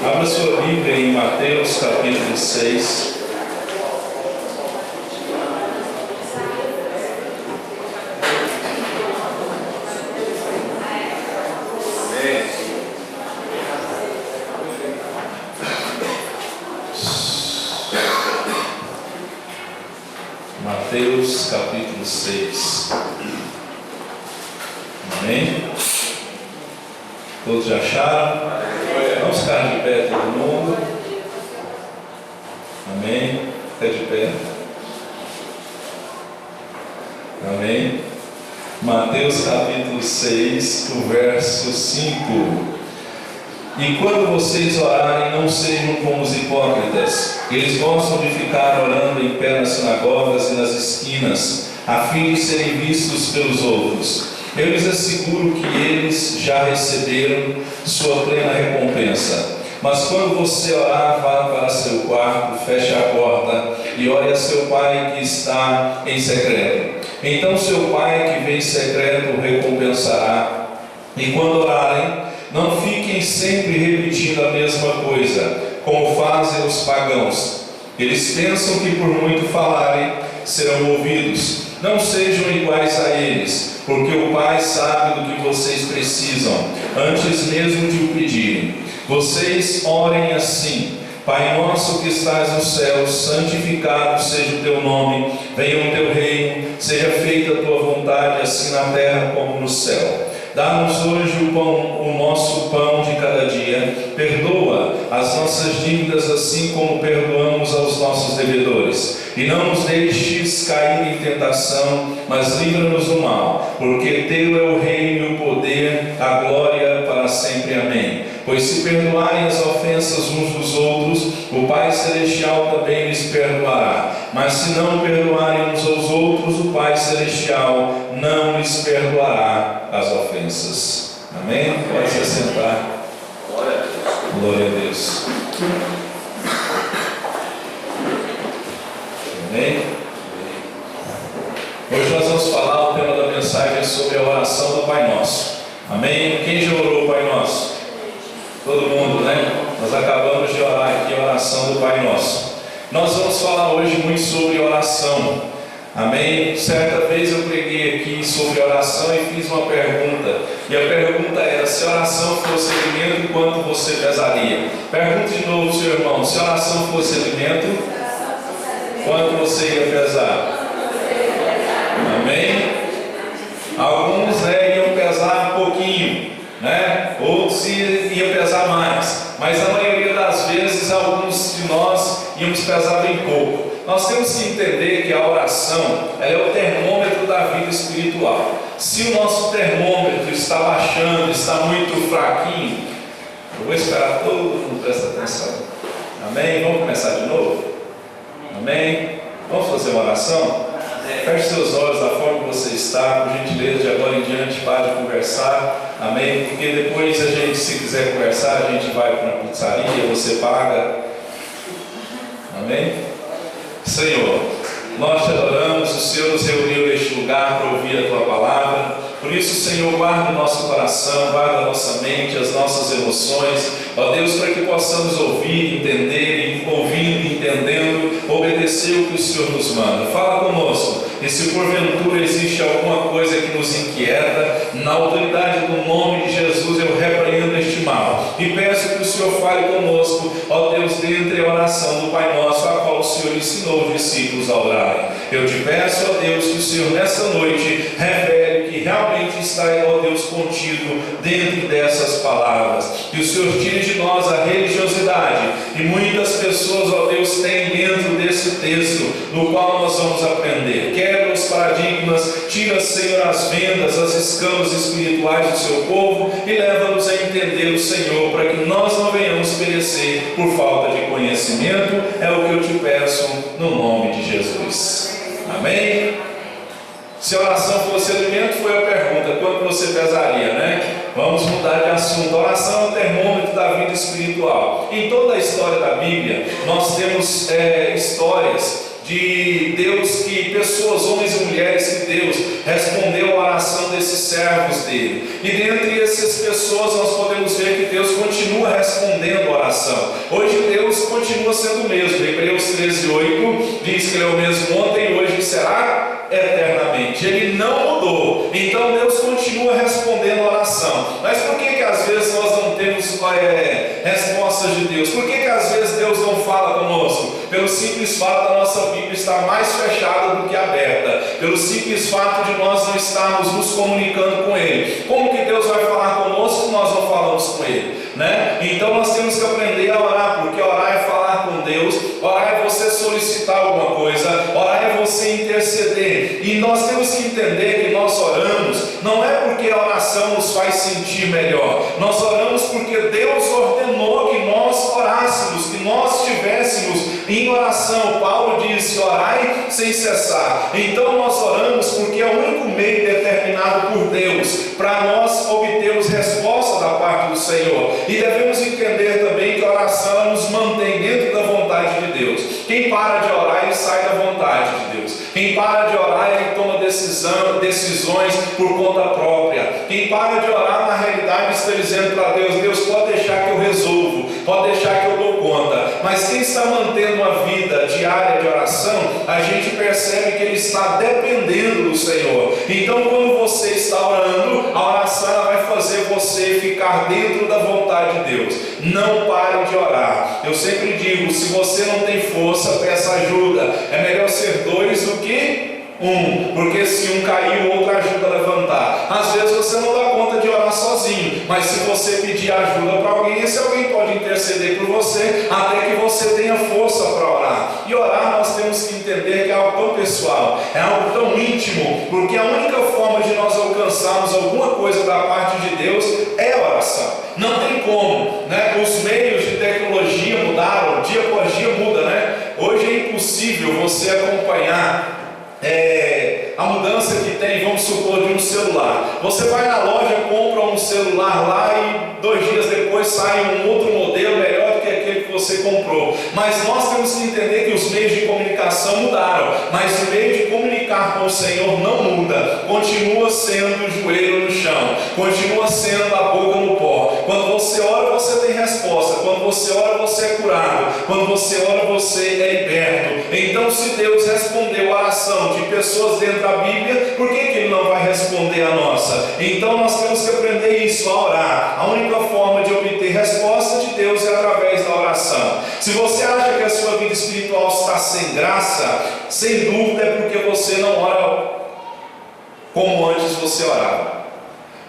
Abra sua Bíblia em Mateus capítulo 6. Mateus capítulo 6. Amém? Todos já acharam? Vamos ficar de pé todo mundo. Amém? Fica de pé. Amém? Mateus capítulo 6, o verso 5. E quando vocês orarem, não sejam como os hipócritas. Eles gostam de ficar orando em pé nas sinagogas e nas esquinas, a fim de serem vistos pelos outros. Eu lhes asseguro que eles já receberam sua plena recompensa. Mas quando você orar, vá para seu quarto, feche a porta e ore a seu Pai que está em secreto. Então seu Pai que vem em secreto o recompensará. E quando orarem, não fiquem sempre repetindo a mesma coisa, como fazem os pagãos. Eles pensam que por muito falarem, serão ouvidos. Não sejam iguais a eles, porque o Pai sabe do que vocês precisam, antes mesmo de o pedirem. Vocês orem assim: Pai nosso que estás nos céus, santificado seja o teu nome, venha o teu reino, seja feita a tua vontade, assim na terra como no céu. Dá-nos hoje o nosso pão de cada dia. Perdoa as nossas dívidas, assim como perdoamos aos nossos devedores. E não nos deixes cair em tentação, mas livra-nos do mal, porque teu é o reino e o poder, a glória para sempre. Amém. Pois se perdoarem as ofensas uns dos outros, o Pai Celestial também lhes perdoará. Mas se não perdoarem uns aos outros, o Pai Celestial não lhes perdoará as ofensas. Amém? Pode se sentar. Glória a Deus. Amém? Hoje nós vamos falar, o tema da mensagem sobre a oração do Pai Nosso. Amém? Quem já orou o Pai Nosso? Todo mundo, né? Nós acabamos de orar aqui a oração do Pai Nosso. Nós vamos falar hoje muito sobre oração. Amém? Certa vez eu preguei aqui sobre oração e fiz uma pergunta. E a pergunta era: se a oração fosse alimento, quanto você pesaria? Pergunte de novo, seu irmão: se a oração fosse alimento, quanto você ia pesar? Amém? Alguns iam pesar um pouquinho, né? Outros iam pesar mais. Mas a maioria das vezes, alguns de nós íamos pesar bem pouco. Nós temos que entender que a oração é o termômetro da vida espiritual. Se o nosso termômetro está baixando, está muito fraquinho, eu vou esperar todo mundo prestar atenção. Amém? Vamos começar de novo? Amém? Vamos fazer uma oração? Feche seus olhos da forma que você está, por gentileza, de agora em diante, pare de conversar. Amém? Porque depois a gente, se quiser conversar, a gente vai para uma pizzaria, você paga. Amém? Senhor, nós te adoramos, o Senhor nos reuniu neste lugar para ouvir a tua palavra. Por isso, Senhor, guarda o nosso coração, guarda a nossa mente, as nossas emoções, ó Deus, para que possamos ouvir, entender, ouvindo, entendendo, obedecer o que o Senhor nos manda. Fala conosco, e se porventura existe alguma coisa que nos inquieta, na autoridade do nome de Jesus eu repreendo este mal, e peço que o Senhor fale conosco, ó Deus, dentre a oração do Pai Nosso, a qual o Senhor ensinou os discípulos a orarem. Eu te peço, ó Deus, que o Senhor nessa noite revele que realmente está, ó Deus, contido dentro dessas palavras, que o Senhor tire de nós a religiosidade, e muitas pessoas, ó Deus, têm dentro desse texto, no qual nós vamos aprender. Quebra os paradigmas, tira, Senhor, as vendas, as escamas espirituais do seu povo, e leva-nos a entender o Senhor, para que nós não venhamos perecer por falta de conhecimento. É o que eu te peço, no nome de Jesus. Amém? Se a oração fosse alimento, foi a pergunta: quanto você pesaria, né? Vamos mudar de assunto. A oração é o termômetro da vida espiritual. Em toda a história da Bíblia, nós temos histórias de Deus, que pessoas, homens e mulheres, que Deus respondeu a oração desses servos dele. E dentre essas pessoas nós podemos ver que Deus continua respondendo a oração. Hoje Deus continua sendo o mesmo. Hebreus 13:8 diz que Ele é o mesmo ontem, hoje e será eternamente. Ele não mudou. Então Deus continua respondendo a oração. Mas por que às vezes nós não temos respostas de Deus? Por que às vezes Deus não fala conosco? Pelo simples fato da nossa Bíblia estar mais fechada do que aberta, pelo simples fato de nós não estarmos nos comunicando com Ele. Como que Deus vai falar conosco se nós não falamos com Ele? Então nós temos que aprender a orar, porque orar é falar com Deus, orar é você solicitar alguma coisa, orar é você interceder. E nós temos que entender que nós oramos não é porque a oração nos faz sentir melhor, nós oramos porque Deus ordenou que nós orássemos, que nós estivéssemos em oração. Paulo disse: orai sem cessar. Então nós oramos porque é o único meio determinado por Deus para nós obtermos resposta da parte do Senhor. E devemos entender também que a oração ela nos mantém dentro da vontade de Deus. Quem para de orar, ele sai da vontade de Deus. Quem para de orar, ele toma decisões por conta própria. Quem para de orar, na realidade está dizendo para Deus: Deus, pode deixar que eu resolvo, pode deixar que eu dou conta. Mas quem está mantendo uma vida diária de oração, a gente percebe que ele está dependendo do Senhor. Então quando você está orando, a oração ela vai fazer você ficar dentro da vontade de Deus. Não pare de orar. Eu sempre digo: se você não tem força, peça ajuda. É melhor ser dois do que um, porque se um cair, o outro ajuda a levantar. Às vezes você não dá conta de orar sozinho, mas se você pedir ajuda para alguém, esse alguém pode interceder por você, até que você tenha força para orar. E orar nós temos que entender que é algo tão pessoal, é algo tão íntimo, porque a única forma de nós alcançarmos alguma coisa da parte de Deus é a oração. Não tem como, Os meios de tecnologia mudaram, dia após dia muda, Hoje é impossível você acompanhar a mudança que tem, vamos supor, de um celular. Você vai na loja, compra um celular lá e 2 dias depois sai um outro modelo melhor do que aquele que você comprou. Mas nós temos que entender que os meios de comunicação mudaram, mas o meio de comunicar com o Senhor não muda. Continua sendo o joelho no chão, continua sendo a boca no pó. Quando você ora, você tem resposta. Quando você ora, você é curado. Quando você ora, você é liberto. Então, se Deus respondeu a oração de pessoas dentro da Bíblia, por que Ele não vai responder a nossa? Então nós temos que aprender isso, a orar. A única forma de obter resposta de Deus é através da oração. Se você acha que a sua vida espiritual está sem graça, sem dúvida é porque você não ora como antes você orava.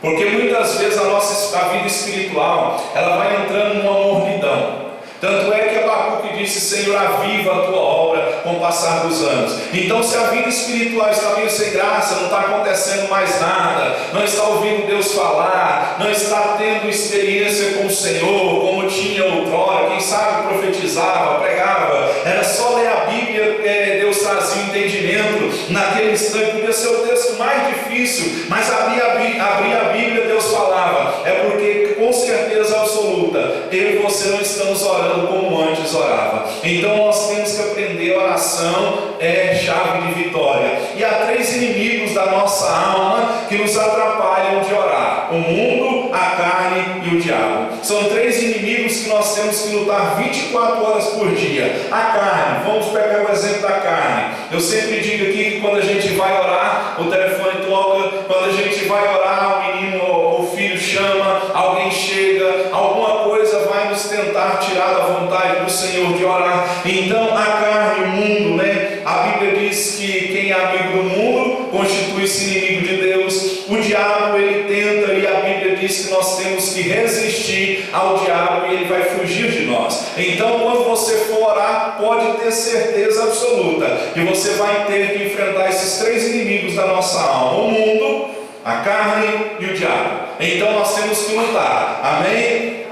Porque muitas vezes a vida espiritual ela vai entrando numa mornidão. Tanto é que Abacuque disse: Senhor, aviva a tua obra com o passar dos anos. Então, se a vida espiritual está meio sem graça, não está acontecendo mais nada, não está ouvindo Deus falar, não está tendo experiência com o Senhor, como tinha outrora, quem sabe profetizava, pregava, era só ler a Bíblia, Deus trazia um entendimento. Naquele instante podia ser o texto mais difícil, mas abrir a Bíblia, Deus falava. É porque, com certeza absoluta, eu e você não estamos orando como antes orava. Então nós temos que aprender. A oração é chave de vitória. E há 3 inimigos da nossa alma que nos atrapalham de orar: o mundo, a carne e o diabo. São 3 inimigos que nós temos que lutar 24 horas por dia. A carne, vamos pegar o exemplo da carne. Eu sempre digo aqui que quando a gente vai orar, o telefone toca. Quando a gente vai orar, o menino ou o filho chama, alguém chega, alguma coisa vai nos tentar tirar da vontade do Senhor de orar. Então a carne, o mundo, A Bíblia diz que quem é amigo do mundo constitui-se inimigo de Deus. O diabo, ele tenta, e a Bíblia diz que nós temos que resistir ao diabo e ele vai fugir de nós. Então, quando você for orar, pode ter certeza absoluta que você vai ter que enfrentar esses 3 inimigos da nossa alma: o mundo, a carne e o diabo. Então nós temos que lutar, amém?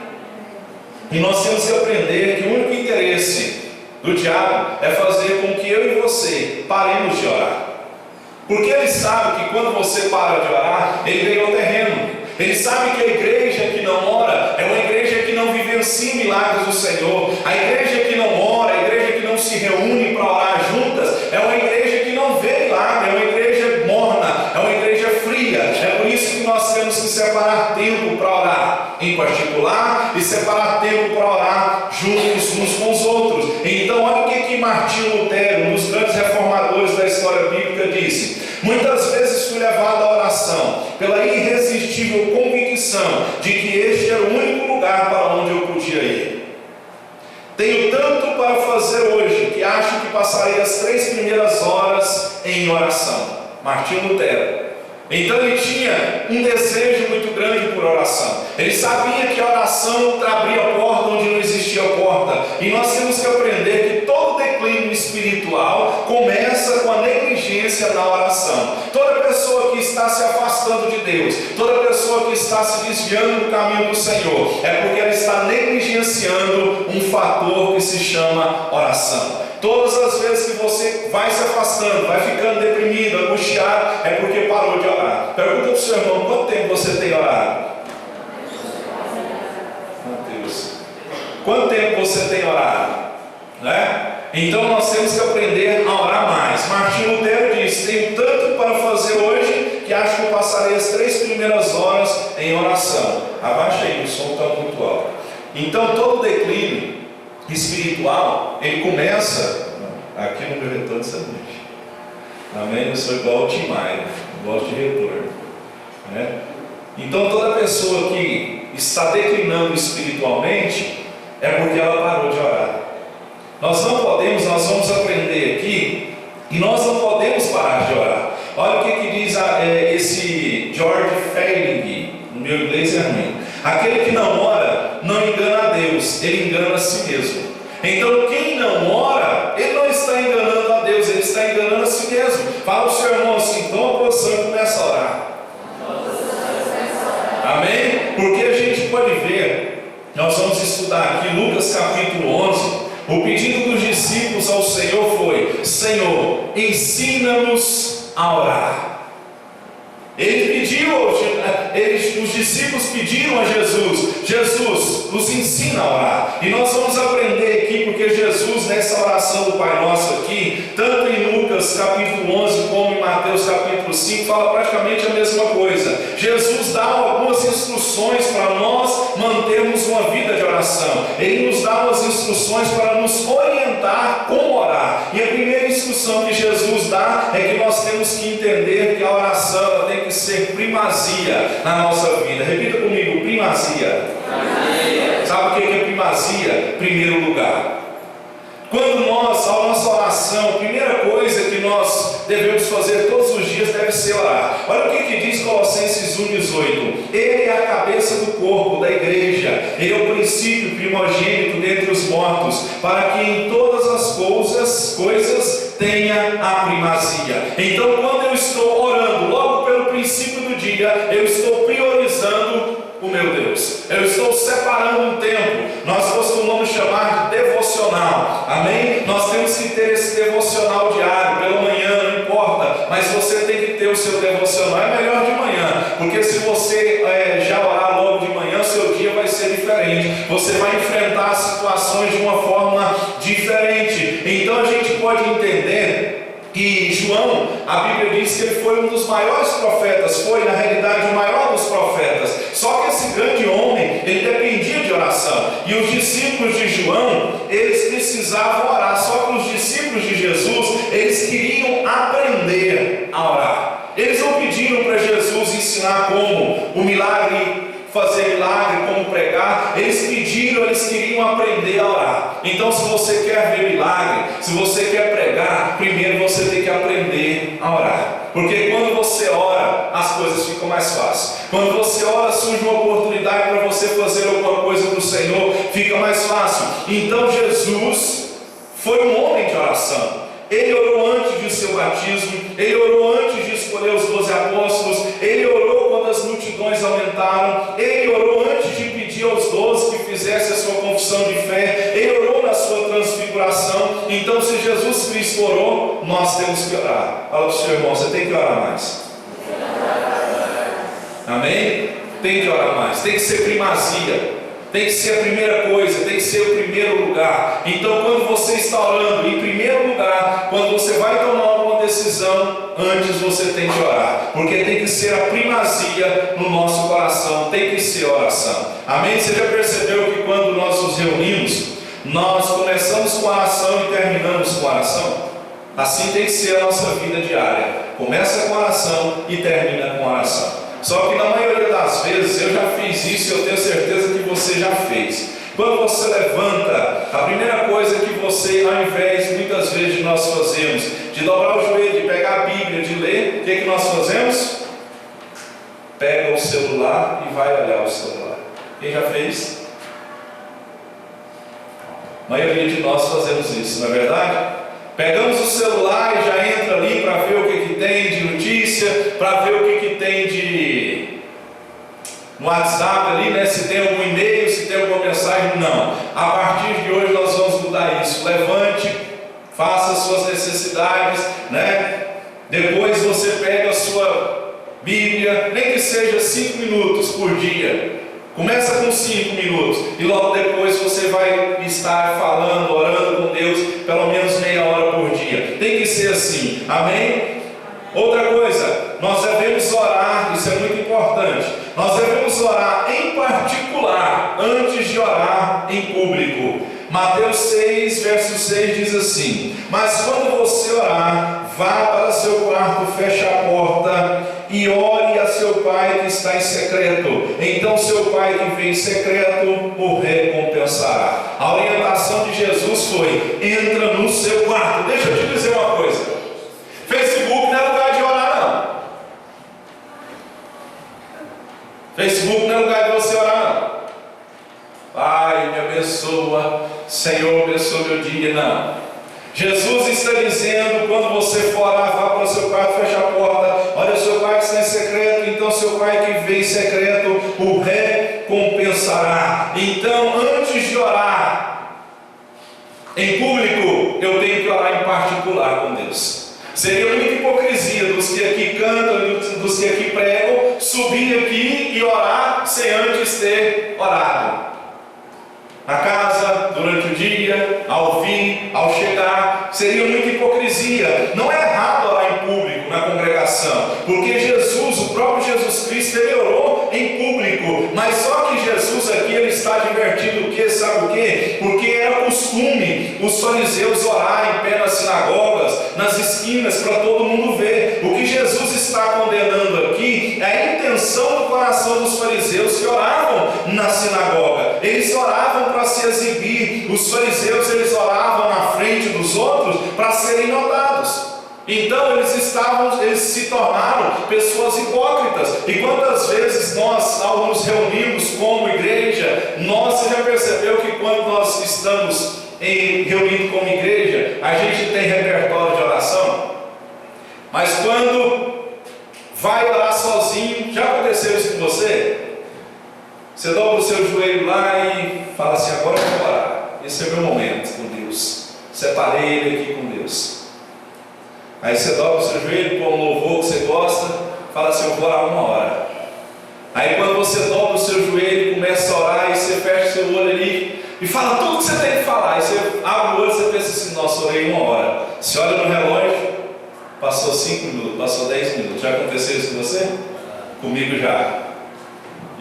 E nós temos que aprender que o único interesse do diabo é fazer com que eu e você paremos de orar. Porque ele sabe que quando você para de orar, ele ganhou terreno. Ele sabe que a igreja que não ora é uma igreja que não vivencia milagres do Senhor. A igreja que não ora, a igreja que não se reúne para orar juntas, é uma igreja que não vê milagre, é uma igreja morna, é uma igreja fria. É por isso que nós temos que separar tempo para orar em particular e separar tempo para orar juntos uns com os outros. Então olha o que Martinho Lutero, um dos grandes reformadores da história bíblica, disse: muitas vezes fui levado à oração pela irresistível convicção de que este era o único lugar para onde eu podia ir. Tenho tanto para fazer hoje que acho que passarei as 3 primeiras horas em oração. Martinho Lutero. Então ele tinha um desejo muito grande por oração. Ele sabia que a oração abria a porta onde não existia porta. E nós temos que aprender que todo declínio espiritual começa com a negligência na oração. Toda pessoa que está se afastando de Deus, toda pessoa que está se desviando do caminho do Senhor, é porque ela está negligenciando um fator que se chama oração. Todas as vezes que você vai se afastando, vai ficando deprimido, angustiado, é porque parou de orar. Pergunta para o seu irmão: quanto tempo você tem orado? Meu Deus. Quanto tempo você tem orado? Né? Então nós temos que aprender a orar mais. Martinho Lutero diz: tenho tanto para fazer hoje que acho que eu passarei as 3 primeiras horas em oração. Abaixa aí, o som está muito alto. Então todo declínio espiritual, ele começa aqui no meu retorno essa noite. Amém? Eu sou igual ao Tim Maia, eu gosto de retorno, né? Então toda pessoa que está declinando espiritualmente é porque ela parou de orar. Nós vamos aprender aqui, e nós não podemos parar de orar. Olha o que diz esse George Feiling, no meu inglês é ruim: aquele que não ora não engana a Deus, ele engana a si mesmo. Então quem não ora, ele não está enganando a Deus, ele está enganando a si mesmo. Fala o seu irmão assim: toma a posição e começa a orar. Amém? Porque a gente pode ver, nós vamos estudar aqui Lucas capítulo 11. O pedido dos discípulos ao Senhor foi: Senhor, ensina-nos a orar. Os discípulos pediram a Jesus: Jesus, nos ensina a orar. E nós vamos aprender aqui, porque Jesus, nessa oração do Pai Nosso aqui, tanto em Lucas capítulo 11 como em Mateus capítulo 5, fala praticamente a mesma coisa. Jesus dá algumas instruções para nós mantermos uma vida de oração. Ele nos dá umas instruções para nos orientar como orar. E a primeira instrução que Jesus dá é que nós temos que entender que a oração ela tem que ser primazia na nossa vida. Repita comigo: primazia. Sabe o que é primazia? Primeiro lugar. Quando a nossa oração, a primeira coisa que nós devemos fazer todos os dias deve ser orar. Olha o que diz Colossenses 1,18: Ele é a cabeça do corpo, da igreja. Ele é o princípio primogênito dentre os mortos, para que em todas as coisas tenha a primazia. Então, quando eu estou orando, logo pelo princípio do dia, eu estou priorizando o meu Deus. Eu estou separando um tempo. Nós costumamos chamar de devocional. Amém? Nós temos que ter esse devocional diário, pela manhã, não importa, mas você tem que ter o seu devocional. É melhor de manhã, porque se você já orar logo de manhã, seu dia vai ser diferente. Você vai enfrentar situações de uma forma diferente. Então a gente pode entender que João, a Bíblia diz que ele foi um dos maiores profetas, foi na realidade o maior dos profetas. Só que esse grande homem, ele dependia de oração. E os discípulos de João, eles precisavam orar. Só que os discípulos de Jesus, eles queriam aprender a orar. Eles não pediram para Jesus ensinar como o milagre, fazer milagre, como pregar. Eles queriam aprender a orar. Então, se você quer ver milagre, se você quer pregar, primeiro você tem que aprender a orar. Porque quando você ora, as coisas ficam mais fáceis. Quando você ora, surge uma oportunidade para você fazer alguma coisa para o Senhor, fica mais fácil. Então Jesus foi um homem de oração. Ele orou antes de seu batismo, ele orou antes de escolher os 12 apóstolos, ele orou quando as multidões aumentaram, ele orou antes de pedir aos 12 que fizessem a sua confissão de fé, ele orou na sua transfiguração. Então, se Jesus Cristo orou, nós temos que orar. Fala para o seu irmão: você tem que orar mais. Amém? tem que orar mais, tem que ser primazia, tem que ser a primeira coisa, tem que ser o primeiro lugar. Então, quando você está orando em primeiro lugar, quando você vai tomar uma decisão, antes você tem que orar, porque tem que ser a primazia no nosso coração, tem que ser oração. Amém? Você já percebeu que quando nós nos reunimos, nós começamos com oração e terminamos com oração? Assim tem que ser a nossa vida diária. Começa com oração e termina com oração. Só que na maioria das vezes eu já fiz isso e eu tenho certeza que você já fez. Quando você levanta, a primeira coisa que você, ao invés muitas vezes de nós fazemos, de dobrar o joelho, de pegar a Bíblia, de ler, o que nós fazemos? Pega o celular e vai olhar o celular. Quem já fez? A maioria de nós fazemos isso, não é verdade? Pegamos o celular e já entra ali para ver o que tem de notícia, para ver o que tem de no WhatsApp ali, né? Se tem algum e-mail, se tem alguma mensagem. Não. A partir de hoje nós vamos mudar isso. Levante, faça as suas necessidades, né? Depois você pega a sua Bíblia, nem que seja 5 minutos por dia. Começa com 5 minutos e logo depois você vai estar falando, orando com Deus, pelo menos meia hora por dia. Tem que ser assim, amém? Outra coisa, nós devemos orar, isso é muito importante. Nós devemos orar em particular, antes de orar em público. Mateus 6, verso 6 diz assim: mas quando você orar, vá para seu quarto, feche a porta e ore a seu pai que está em secreto. Então seu pai que vem em secreto o recompensará. A orientação de Jesus foi: entra no seu quarto. Deixa eu te dizer uma coisa: Facebook não é lugar de orar, não. Facebook não é lugar de você orar, não. Pai, me abençoa, Senhor, abençoa meu dia. Não. Jesus está dizendo: quando você for orar, vá para o seu quarto, feche a porta, olha o seu pai que está em secreto, então seu pai que vem em secreto o recompensará. Então, antes de orar em público, eu tenho que orar em particular com Deus. Seria muita hipocrisia dos que aqui cantam, dos que aqui pregam, subir aqui e orar sem antes ter orado. Na casa, durante o dia, ao vir, ao chegar, seria muita hipocrisia. Não é errado orar em público, na congregação, porque Jesus, o próprio Jesus Cristo, ele orou em público. Mas só que Jesus aqui, ele está advertindo o que? Sabe o que? Porque era costume os fariseus orar em pé nas sinagogas, nas esquinas, para todo mundo ver. O que Jesus está condenando aqui é a intenção do coração dos fariseus que oravam na sinagoga. Eles oravam para se exibir. Os fariseus, eles oravam na frente dos outros para serem notados. Então eles se tornaram pessoas hipócritas. E quantas vezes nós, ao nos reunimos como igreja, você já percebeu que quando nós estamos reunidos como igreja, a gente tem repertório de oração? Mas quando vai orar sozinho, já aconteceu isso com você? Você dobra o seu joelho lá e fala assim: agora eu vou orar. Esse é o meu momento com Deus. Separei ele aqui com Deus. Aí você dobra o seu joelho, põe um louvor que você gosta, fala assim: eu vou orar 1 hora. Aí quando você dobra o seu joelho, começa a orar, e você fecha o seu olho ali e fala tudo que você tem que falar. Aí você abre o olho e você pensa assim: nossa, orei 1 hora. Você olha no relógio, passou 5 minutos, passou 10 minutos. Já aconteceu isso com você? Comigo já.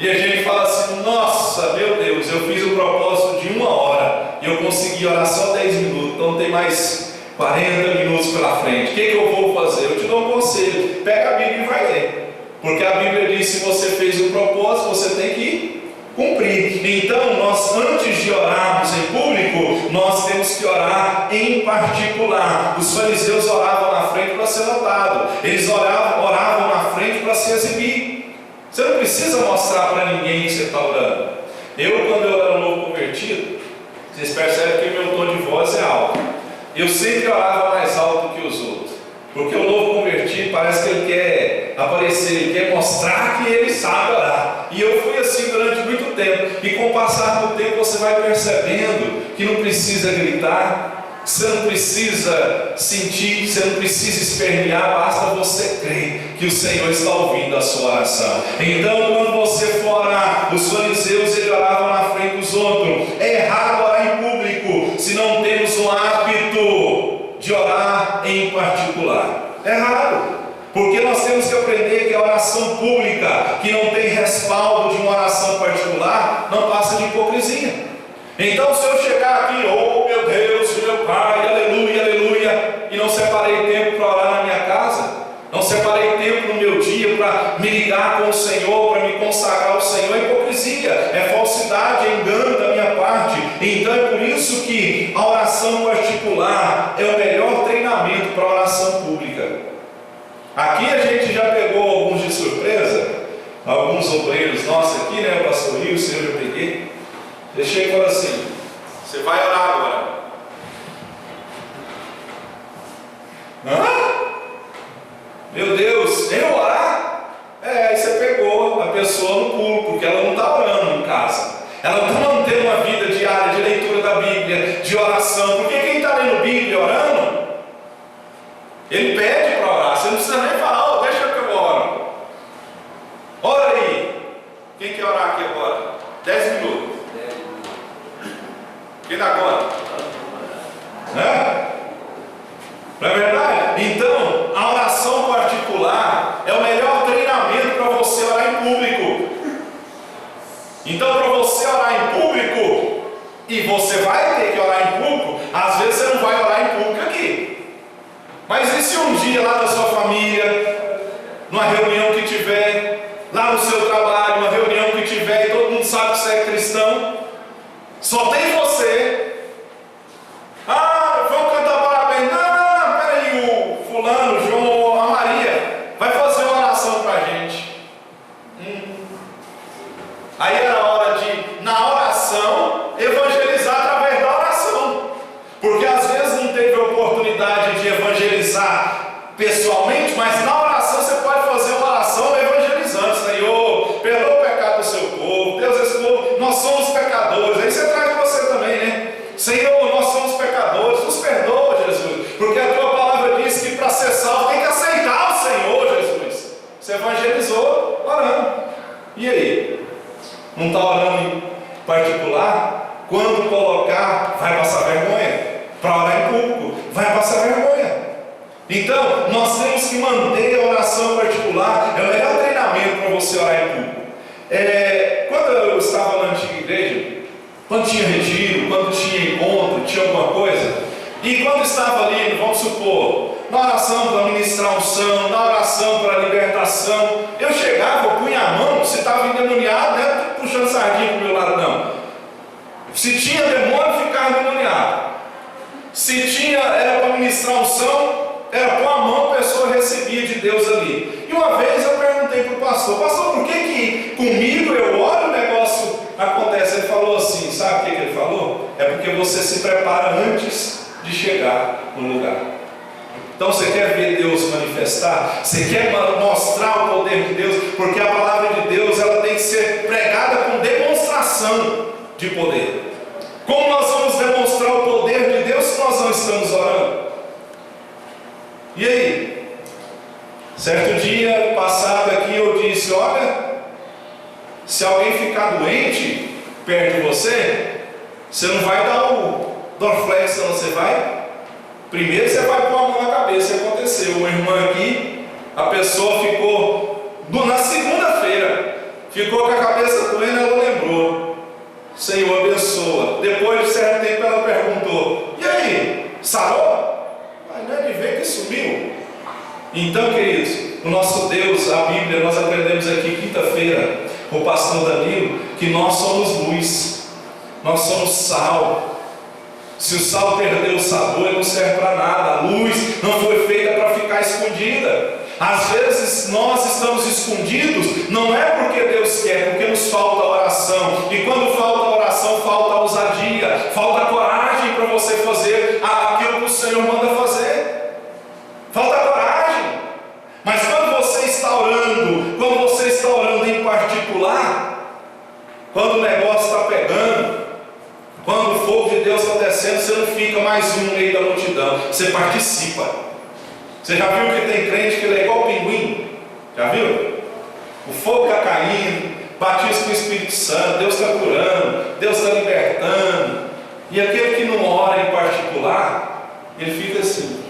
E a gente fala assim: nossa, meu Deus, eu fiz o propósito de 1 hora e eu consegui orar só 10 minutos, então tem mais 40 minutos pela frente. O que eu vou fazer? Eu te dou um conselho: pega a Bíblia e vai ler, porque a Bíblia diz: se você fez um propósito, você tem que cumprir. Então, nós, antes de orarmos em público, nós temos que orar em particular. Os fariseus oravam na frente para ser notado, eles oravam na frente para se exibir. Você não precisa mostrar para ninguém que você está orando. Quando eu era novo convertido, vocês percebem que meu tom de voz é alto. Eu sempre orava mais alto que os outros, porque o novo convertido parece que ele quer aparecer, ele quer mostrar que ele sabe orar. E eu fui assim durante muito tempo. E com o passar do tempo você vai percebendo que não precisa gritar, Você não precisa sentir, você não precisa espernear, basta você crer que o Senhor está ouvindo a sua oração. Então, quando você for orar, os fariseus eles oravam na frente dos outros. É errado orar em público se não temos o hábito de orar em particular. É errado. Porque nós temos que aprender que a oração pública, que não tem respaldo de uma oração particular, não passa de hipocrisia. Então, se eu chegar aqui, oh meu Deus, meu Pai, aleluia, aleluia, e não separei tempo para orar na minha casa, não separei tempo no meu dia para me ligar com o Senhor, para me consagrar ao Senhor, é hipocrisia, é falsidade, é engano da minha parte. Então é por isso que a oração particular é o melhor treinamento para a oração pública. Aqui a gente já pegou alguns de surpresa, alguns obreiros nossos aqui, né, pastor Rio, o senhor eu peguei. Deixei e falei assim: você vai orar agora. Hã? Meu Deus, eu orar? Aí você pegou a pessoa no pulo, porque ela não está orando em casa. Ela não está mantendo uma vida diária de leitura da Bíblia, de oração. Porque quem está lendo Bíblia e orando, ele pede para orar. Você não precisa nem falar, deixa que eu oro. Ora aí. Quem quer orar aqui agora? 10 minutos. Quem dá conta? Não é verdade? Então, a oração particular é o melhor treinamento para você orar em público. Então, para você orar em público, e você vai ter que orar em público, às vezes você não vai orar em público aqui. Mas e se um dia lá na sua família, numa reunião que tiver, lá no seu trabalho, uma reunião que tiver, e todo mundo sabe que você é cristão, só tem você. Vamos cantar parabéns. Não, peraí, o fulano, o João, a Maria vai fazer uma oração para a gente. Aí era hora de, na oração, evangelizar através da oração. Porque às vezes não teve oportunidade de evangelizar pessoalmente, mas na oração você pode fazer uma oração evangelizando. Senhor, perdoa o pecado do seu povo. Deus, esse povo, nós somos pecadores. Aí você traz você também, né? Senhor, nós somos pecadores, nos perdoa, Jesus. Porque a tua palavra diz que para ser salvo tem que aceitar o Senhor, Jesus. Você evangelizou orando. E aí? Não está orando em particular? Quando colocar, vai passar vergonha. Para orar em público, vai passar vergonha. Então, nós temos que manter a oração particular. É o melhor treinamento para você orar em público. Quando eu estava na antiga igreja, quando tinha retiro, quando tinha encontro, tinha alguma coisa, e quando estava ali, vamos supor, na oração para ministrar unção, na oração para libertação, eu chegava, eu punha a mão, se estava endemoniado, não era puxando sardinha para o meu lado, não. Se tinha demônio, ficava endemoniado. Se tinha, era para ministrar unção, era com a mão a pessoa recebia de Deus ali. E uma vez eu perguntei para o pastor: pastor, por que comigo eu oro e o negócio acontece? Ele falou assim, sabe o que ele falou? É porque você se prepara antes de chegar no lugar. Então você quer ver Deus manifestar? Você quer mostrar o poder de Deus? Porque a palavra de Deus ela tem que ser pregada com demonstração de poder. Como nós vamos demonstrar o poder de Deus se nós não estamos orando? E aí? Certo dia passado aqui eu disse: olha, se alguém ficar doente perto de você, você não vai dar o Dorflex, não, você vai. Primeiro você vai pôr a mão na cabeça. Aconteceu, uma irmã aqui, a pessoa ficou, na segunda-feira, ficou com a cabeça doendo, ela lembrou. Senhor abençoa. Depois de certo tempo ela perguntou: e aí, sarou? Mas não é de ver que sumiu. Então, queridos, o nosso Deus, a Bíblia, nós aprendemos aqui quinta-feira com o pastor Danilo, que nós somos luz, nós somos sal. Se o sal perdeu o sabor, ele não serve para nada. A luz não foi feita para ficar escondida. Às vezes nós estamos escondidos, não é porque Deus quer, porque nos falta oração. E quando falta oração, falta ousadia, falta coragem para você fazer aquilo que o Senhor manda fazer. Falta coragem. Mas quando você está orando em particular, quando o negócio está pegando, quando o fogo de Deus está descendo, acontecendo, você não fica mais um no meio da multidão, você participa. Você já viu que tem crente que ele é igual pinguim? Já viu? O fogo está caindo, batismo com o Espírito Santo, Deus está curando, Deus está libertando. E aquele que não ora em particular, ele fica assim.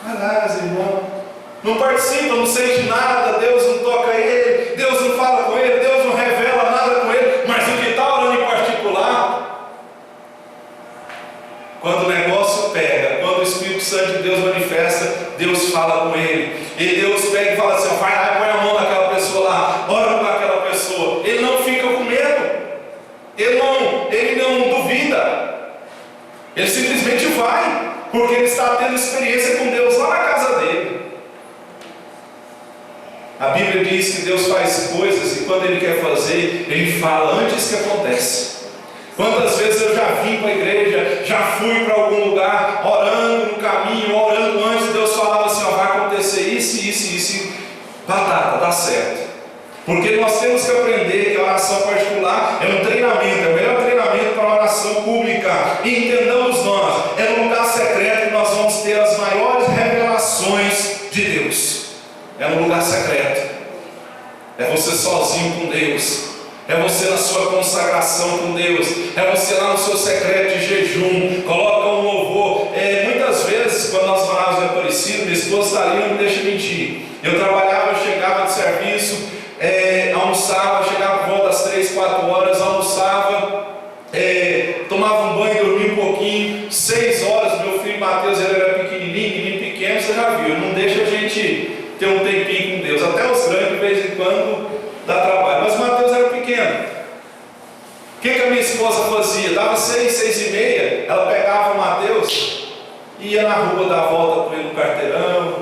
Aliás, irmão, não participa, não sente nada, Deus não toca ele, Deus não fala com ele, Deus não revela nada com ele, mas o que está orando em particular, quando o negócio pega, quando o Espírito Santo de Deus manifesta, Deus fala com ele, e Deus pega e fala assim, vai lá e põe a mão naquela pessoa lá, ora por aquela pessoa, ele não fica com medo, ele não duvida, ele simplesmente vai, porque ele está tendo experiência com Deus lá na casa dele. A Bíblia diz que Deus faz coisas e quando Ele quer fazer, Ele fala antes que acontece. Quantas vezes eu já vim para a igreja, já fui para algum lugar, orando no caminho, orando antes, Deus falava assim, ó, vai acontecer isso, batata, dá certo. Porque nós temos que aprender que a oração particular é um treinamento, é o melhor treinamento para a oração pública. E entendamos nós, é no lugar secreto que nós vamos ter as maiores revelações de Deus. É no lugar secreto. É você sozinho com Deus. É você na sua consagração com Deus. É você lá no seu secreto de jejum. Coloca um louvor. Muitas vezes, quando nós morávamos em Aparecida, minha esposa está ali, não me deixa mentir. Eu trabalhava, eu chegava de serviço, almoçava, chegava por volta das 3, 4 horas, almoçava, tomava um banho, dormia um pouquinho. 6 horas, meu filho Mateus, ele era pequenininho, pequeno, você já viu. Não deixa a gente ter um tempinho com Deus, até os grandes de vez em quando dá trabalho, mas Mateus era pequeno. O que a minha esposa fazia? Dava 6, 6 e meia, ela pegava o Mateus, ia na rua dar a volta com ele no quarteirão,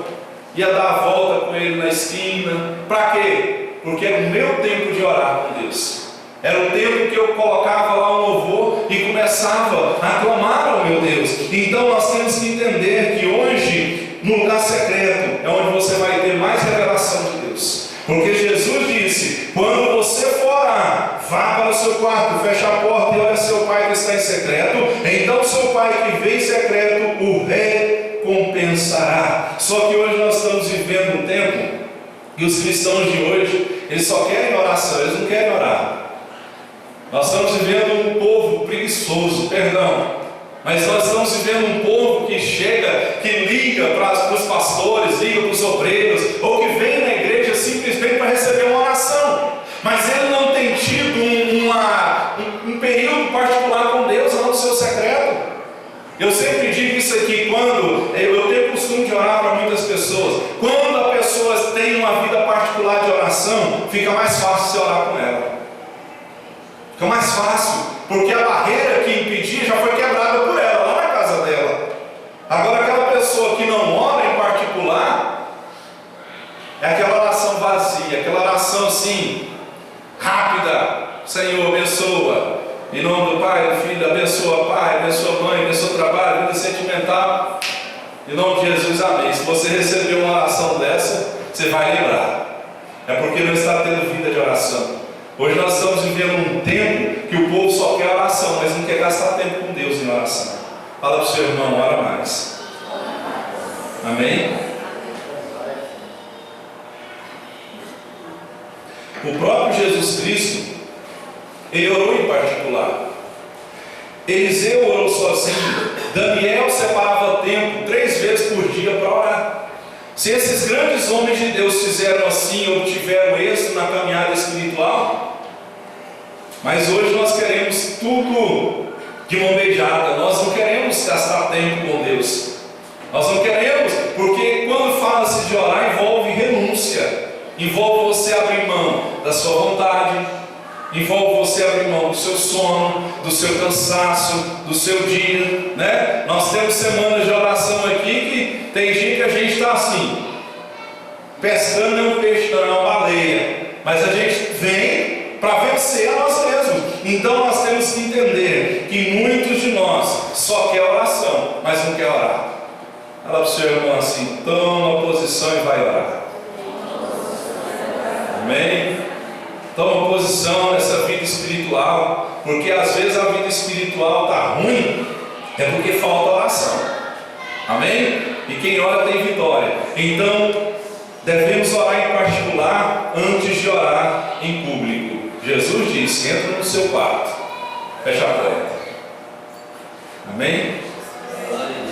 ia dar a volta com ele na esquina. Para quê? Porque era o meu tempo de orar com Deus. Era o tempo que eu colocava lá um louvor e começava a clamar ao meu Deus. Então nós temos que entender que hoje, no lugar secreto, é onde você vai ter mais revelação de Deus. Porque Jesus disse, quando você for orar, vá para o seu quarto, feche a porta e olha seu pai que está em secreto. Então seu pai que vê em secreto o recompensará. Só que hoje nós estamos vivendo um tempo e os cristãos de hoje, eles só querem oração, eles não querem orar. Nós estamos vivendo um povo preguiçoso, mas nós estamos vivendo um povo que chega, que liga para os pastores, liga para os obreiros, ou que vem na igreja simplesmente para receber uma oração, mas ele não tem tido um período particular com Deus lá no seu secreto. Eu sempre digo isso aqui, quando eu tenho o costume de orar para muitas pessoas, quando a pessoa tem uma vida particular de oração, fica mais fácil você orar com ela. Fica mais fácil, porque a barreira que impedia já foi quebrada por ela, lá na casa dela. Agora aquela pessoa que não ora em particular, é aquela oração vazia, aquela oração assim, rápida. Senhor, abençoa, em nome do Pai, do Filho, abençoa pai, abençoa mãe, abençoa trabalho, vida sentimental, em nome de Jesus, amém. Se você recebeu uma oração dessa, você vai lembrar, é porque não está tendo vida de oração. Hoje nós estamos vivendo um tempo que o povo só quer oração, mas não quer gastar tempo com Deus em oração. Fala para o seu irmão, ora mais. Amém? O próprio Jesus Cristo, ele orou em particular. Eliseu orou sozinho. Daniel separava tempo 3 vezes por dia para orar. Se esses grandes homens de Deus fizeram assim, ou tiveram êxito na caminhada espiritual, mas hoje nós queremos tudo de mão beijada. Nós não queremos gastar tempo com Deus. Nós não queremos, porque quando fala-se de orar, envolve renúncia, envolve você abrir mão da sua vontade, envolve você abrir mão do seu sono, do seu cansaço, do seu dia, né? Nós temos semanas de oração aqui que tem dia que a gente está assim, pescando não é um peixe, não é uma baleia, mas a gente vem para vencer a nós mesmos. Então nós temos que entender que muitos de nós só quer oração, mas não quer orar. Fala para o seu irmão assim, toma posição e vai orar. Amém? Toma posição nessa vida espiritual, porque às vezes a vida espiritual está ruim, é porque falta oração. Amém? E quem ora tem vitória. Então, devemos orar em particular antes de orar em público. Jesus disse: entra no seu quarto, fecha a porta. Amém?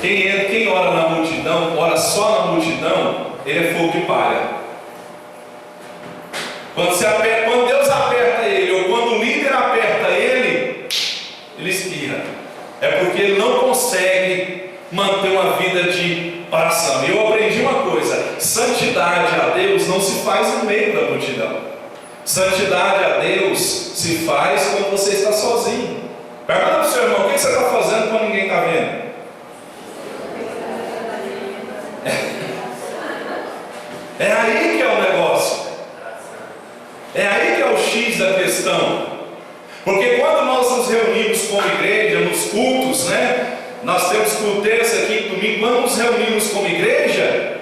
Quem ora na multidão, ora só na multidão, ele é fogo de palha. Quando Deus aperta ele, ou quando o líder aperta ele, ele espirra. É porque ele não consegue manter uma vida de oração. E eu aprendi uma coisa: santidade a Deus não se faz no meio da multidão. Santidade a Deus se faz quando você está sozinho. Pergunta para o seu irmão: o que você está fazendo quando ninguém está vendo? É aí que é o negócio. É aí que é o X da questão. Porque quando nós nos reunimos como igreja, nos cultos, né? Nós temos culto terça aqui, domingo. Quando nos reunimos como igreja,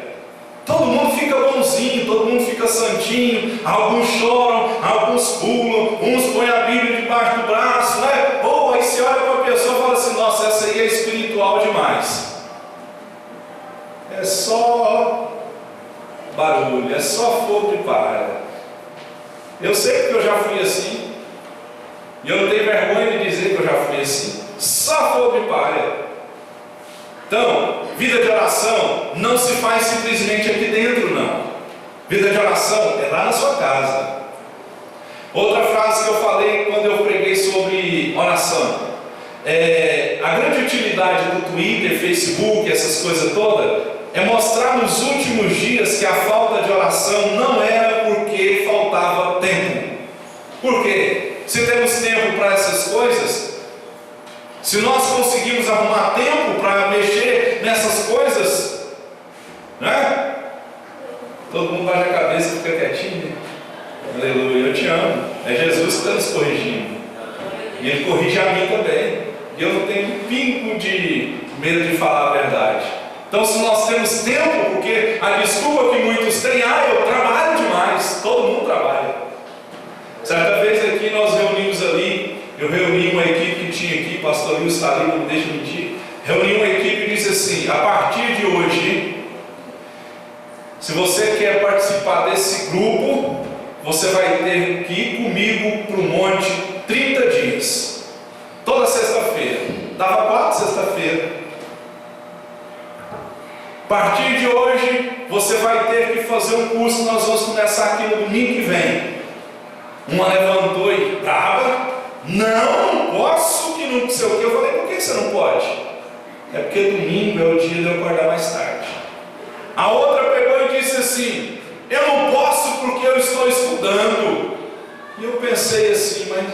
todo mundo fica bonzinho, todo mundo fica santinho. Alguns choram, alguns pulam, uns põem a Bíblia debaixo do braço, né? Ou aí você olha para a pessoa e fala assim: nossa, essa aí é espiritual demais. É só barulho, é só fogo de palha. Eu sei que eu já fui assim, e eu não tenho vergonha de dizer que eu já fui assim. Só fogo de palha. Então, vida de oração não se faz simplesmente aqui dentro, não. Vida de oração é lá na sua casa. Outra frase que eu falei quando eu preguei sobre oração: a grande utilidade do Twitter, Facebook, essas coisas todas, é mostrar nos últimos dias que a falta de oração não era porque faltava tempo. Por quê? Se temos tempo para essas coisas, se nós conseguimos arrumar tempo para mexer nessas coisas, né? Todo mundo baixa a cabeça e fica quietinho, né? Aleluia, eu te amo. É Jesus que está nos corrigindo. E Ele corrige a mim também. E eu não tenho um pingo de medo de falar a verdade. Então, se nós temos tempo, porque a desculpa que muitos têm: eu trabalho demais. Todo mundo trabalha. Certa vez aqui nós reunimos ali, eu reuni uma equipe que tinha aqui, pastor Luiz está ali, não me deixa mentir. Reuni uma equipe e disse assim: a partir de hoje, se você quer participar desse grupo, você vai ter que ir comigo para o monte 30 dias. Toda sexta-feira. Dava 4 sexta-feira. A partir de hoje, você vai ter que fazer um curso. Nós vamos começar aqui no domingo que vem. Uma levantou e brava: não posso, que não sei o que. Eu falei: por que você não pode? É porque domingo é o dia de eu acordar mais tarde. A outra pegou e disse assim: eu não posso porque eu estou estudando. E eu pensei assim: mas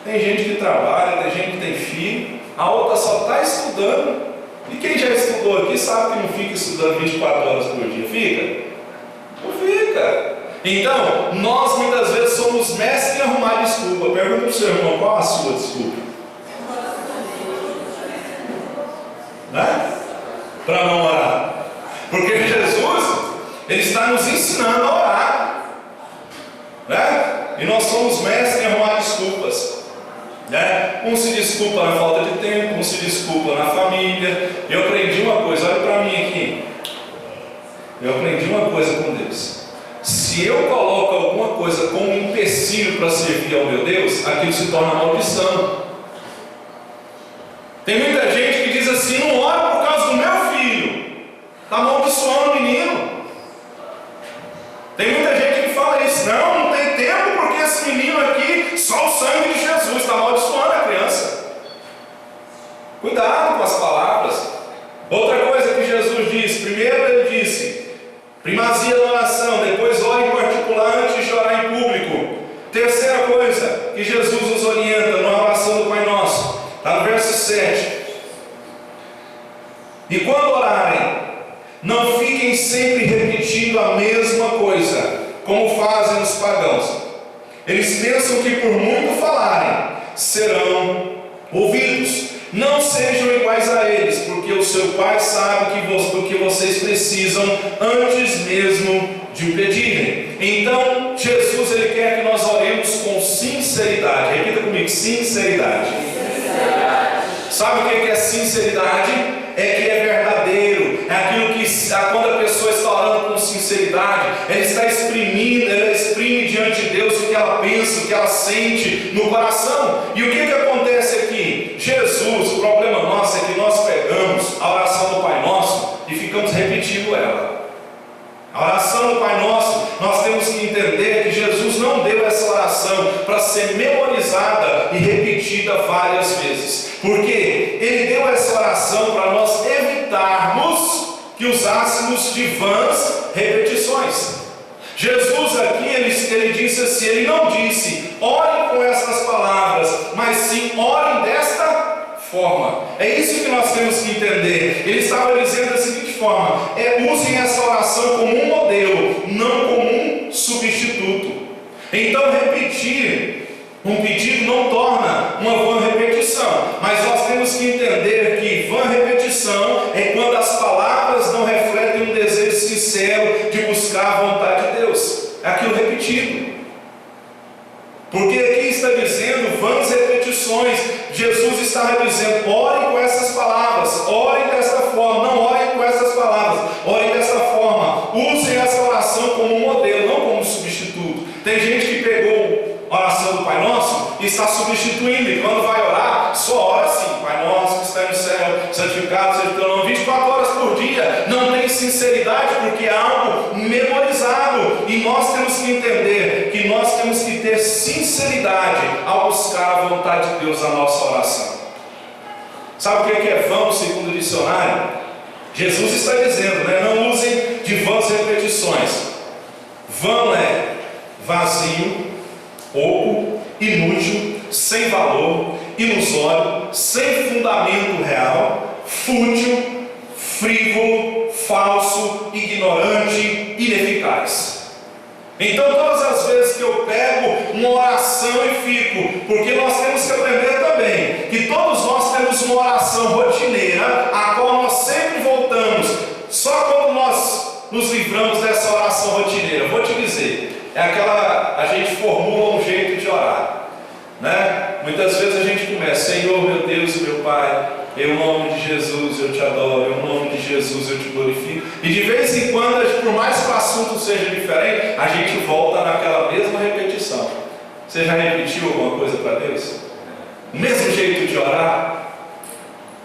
tem gente que trabalha, tem gente que tem filho. A outra só está estudando. E quem já estudou aqui sabe que não fica estudando 24 horas por dia. Fica? Não fica. Então, nós muitas vezes somos mestres em arrumar desculpa. Pergunta para o seu irmão: qual a sua desculpa? Né? Para não orar. Porque Jesus, Ele está nos ensinando a orar. Né? E nós somos mestres em arrumar desculpas. Né? Um se desculpa na falta de tempo, um se desculpa na família. Eu aprendi uma coisa, olha para mim aqui. Eu aprendi uma coisa com Deus: se eu coloco alguma coisa como um empecilho para servir ao meu Deus, aquilo se torna maldição. Tem muita gente que diz assim: não ora por causa do meu filho, está amaldiçoando o menino. Tem muita gente que fala isso: não tem tempo porque esse menino aqui, só o sangue de Jesus, está amaldiçoando a criança. Cuidado com as palavras. Outra coisa que Jesus disse: primeiro Ele disse primazia da oração, depois ore em particular antes de orar em público. Terceira coisa que Jesus nos orienta na oração do Pai Nosso, está no verso 7: e quando orarem, não fiquem sempre repetindo a mesma coisa, como fazem os pagãos. Eles pensam que por muito falarem, serão ouvidos. Não sejam iguais a eles, porque o seu Pai sabe do que vocês precisam antes mesmo de o pedirem. Então, Jesus, Ele quer que nós oremos com sinceridade. Repita comigo: comigo, sinceridade. Sabe o que é sinceridade? É que é verdadeiro, é aquilo que quando a pessoa está orando com sinceridade, ela está exprimindo, ela exprime diante de Deus o que ela pensa, o que ela sente no coração. E o que acontece aqui? Jesus, o problema nosso é que nós pegamos a oração do Pai Nosso e ficamos repetindo ela. A oração do Pai Nosso, nós temos que entender que Jesus não deu essa oração para ser memorizada e repetida várias vezes, porque Ele deu essa oração para nós evitarmos que usássemos de vãs repetições. Jesus aqui, ele disse assim, Ele não disse, orem com essas palavras, mas sim, orem desta forma. É isso que nós temos que entender. Ele estava dizendo da seguinte forma, usem essa oração como um modelo, não como um substituto. Então repetir um pedido não torna uma vã repetição, mas nós temos que entender que vã repetição é quando as palavras não refletem um desejo sincero de buscar a vontade de Deus. É aquilo repetido. Porque aqui está dizendo vãs repetições. Jesus estava dizendo, orem com essas palavras, orem desta forma, não orem com essas palavras, orem desta forma, usem essa oração como um modelo, não como um substituto. Tem gente que pegou a oração do Pai Nosso e está substituindo, e quando vai orar, só ora assim, Pai Nosso que está no céu, santificado seja o teu nome, 24 horas por dia, não tem sinceridade, porque é algo memorizado, e nós temos que entender que nós temos que ter sinceridade ao buscar a vontade de Deus na nossa oração. Sabe o que é vão segundo o dicionário? Jesus está dizendo, não usem de vãs repetições. Vão é vazio, oco, inútil, sem valor, ilusório, sem fundamento real, fútil, frívolo, falso, ignorante, ineficaz. Então todas as vezes que eu pego uma oração e fico, porque nós temos que aprender também que todos nós temos uma oração rotineira a qual nós sempre voltamos, só quando nós nos livramos dessa oração rotineira. Vou te dizer, é aquela, a gente formula um jeito de orar, muitas vezes a gente começa, Senhor meu Deus e meu Pai, em nome de Jesus eu te adoro, em nome de Jesus eu te glorifico, e de vez em quando, por mais que o assunto seja diferente, a gente volta naquela mesma repetição. Você já repetiu alguma coisa para Deus? O mesmo jeito de orar?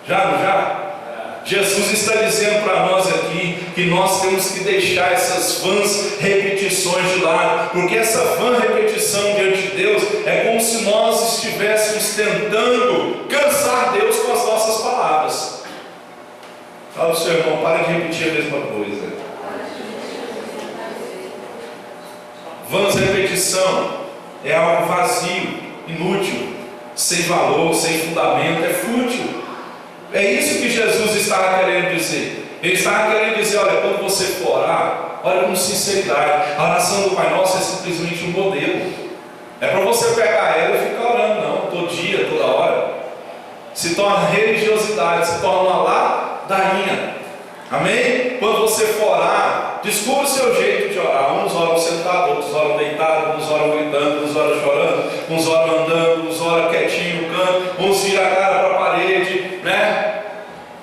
Já, não já? Jesus está dizendo para nós aqui que nós temos que deixar essas vãs repetições de lado, porque essa vã repetição diante de Deus é como se nós estivéssemos tentando cansar Deus com as nossas palavras. Fala para o seu irmão, para de repetir a mesma coisa. Vãs repetição é algo vazio, inútil, sem valor, sem fundamento, é fútil. É isso que Jesus estava querendo dizer. Ele estava querendo dizer, olha, quando você for orar, ore com sinceridade. A oração do Pai Nosso é simplesmente um modelo. É para você pegar ela e ficar orando, não, todo dia, toda hora. Se torna religiosidade, se torna uma ladainha. Amém? Quando você for orar, descubra o seu jeito de orar. Uns oram sentados, outros oram deitados, uns oram gritando, uns oram chorando, uns oram andando, uns oram quietinho no canto, uns viram a cara para a parede,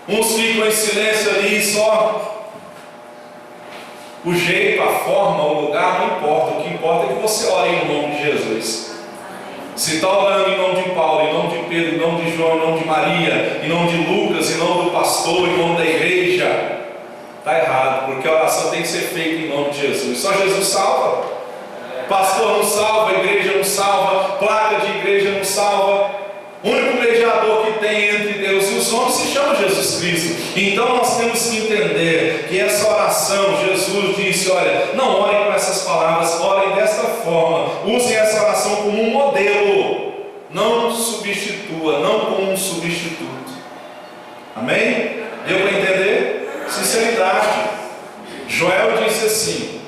uns ficam em silêncio ali, só o jeito, a forma, o lugar, não importa. O que importa é que você ore em nome de Jesus. Se está orando em nome de Paulo, em nome de Pedro, em nome de João, em nome de Maria, em nome de Lucas, em nome do pastor, em nome da igreja, está errado, porque a oração tem que ser feita em nome de Jesus. Só Jesus salva. Pastor não salva, a igreja não salva, placa de igreja não salva. O único mediador que tem entre Deus e os homens se chama Jesus Cristo. Então nós temos que entender que essa oração, Jesus disse, olha, não orem com essas palavras, orem desta forma, usem essa oração como um modelo, não substitua, não como um substituto. Amém? Deu para entender? Sinceridade. Joel disse assim,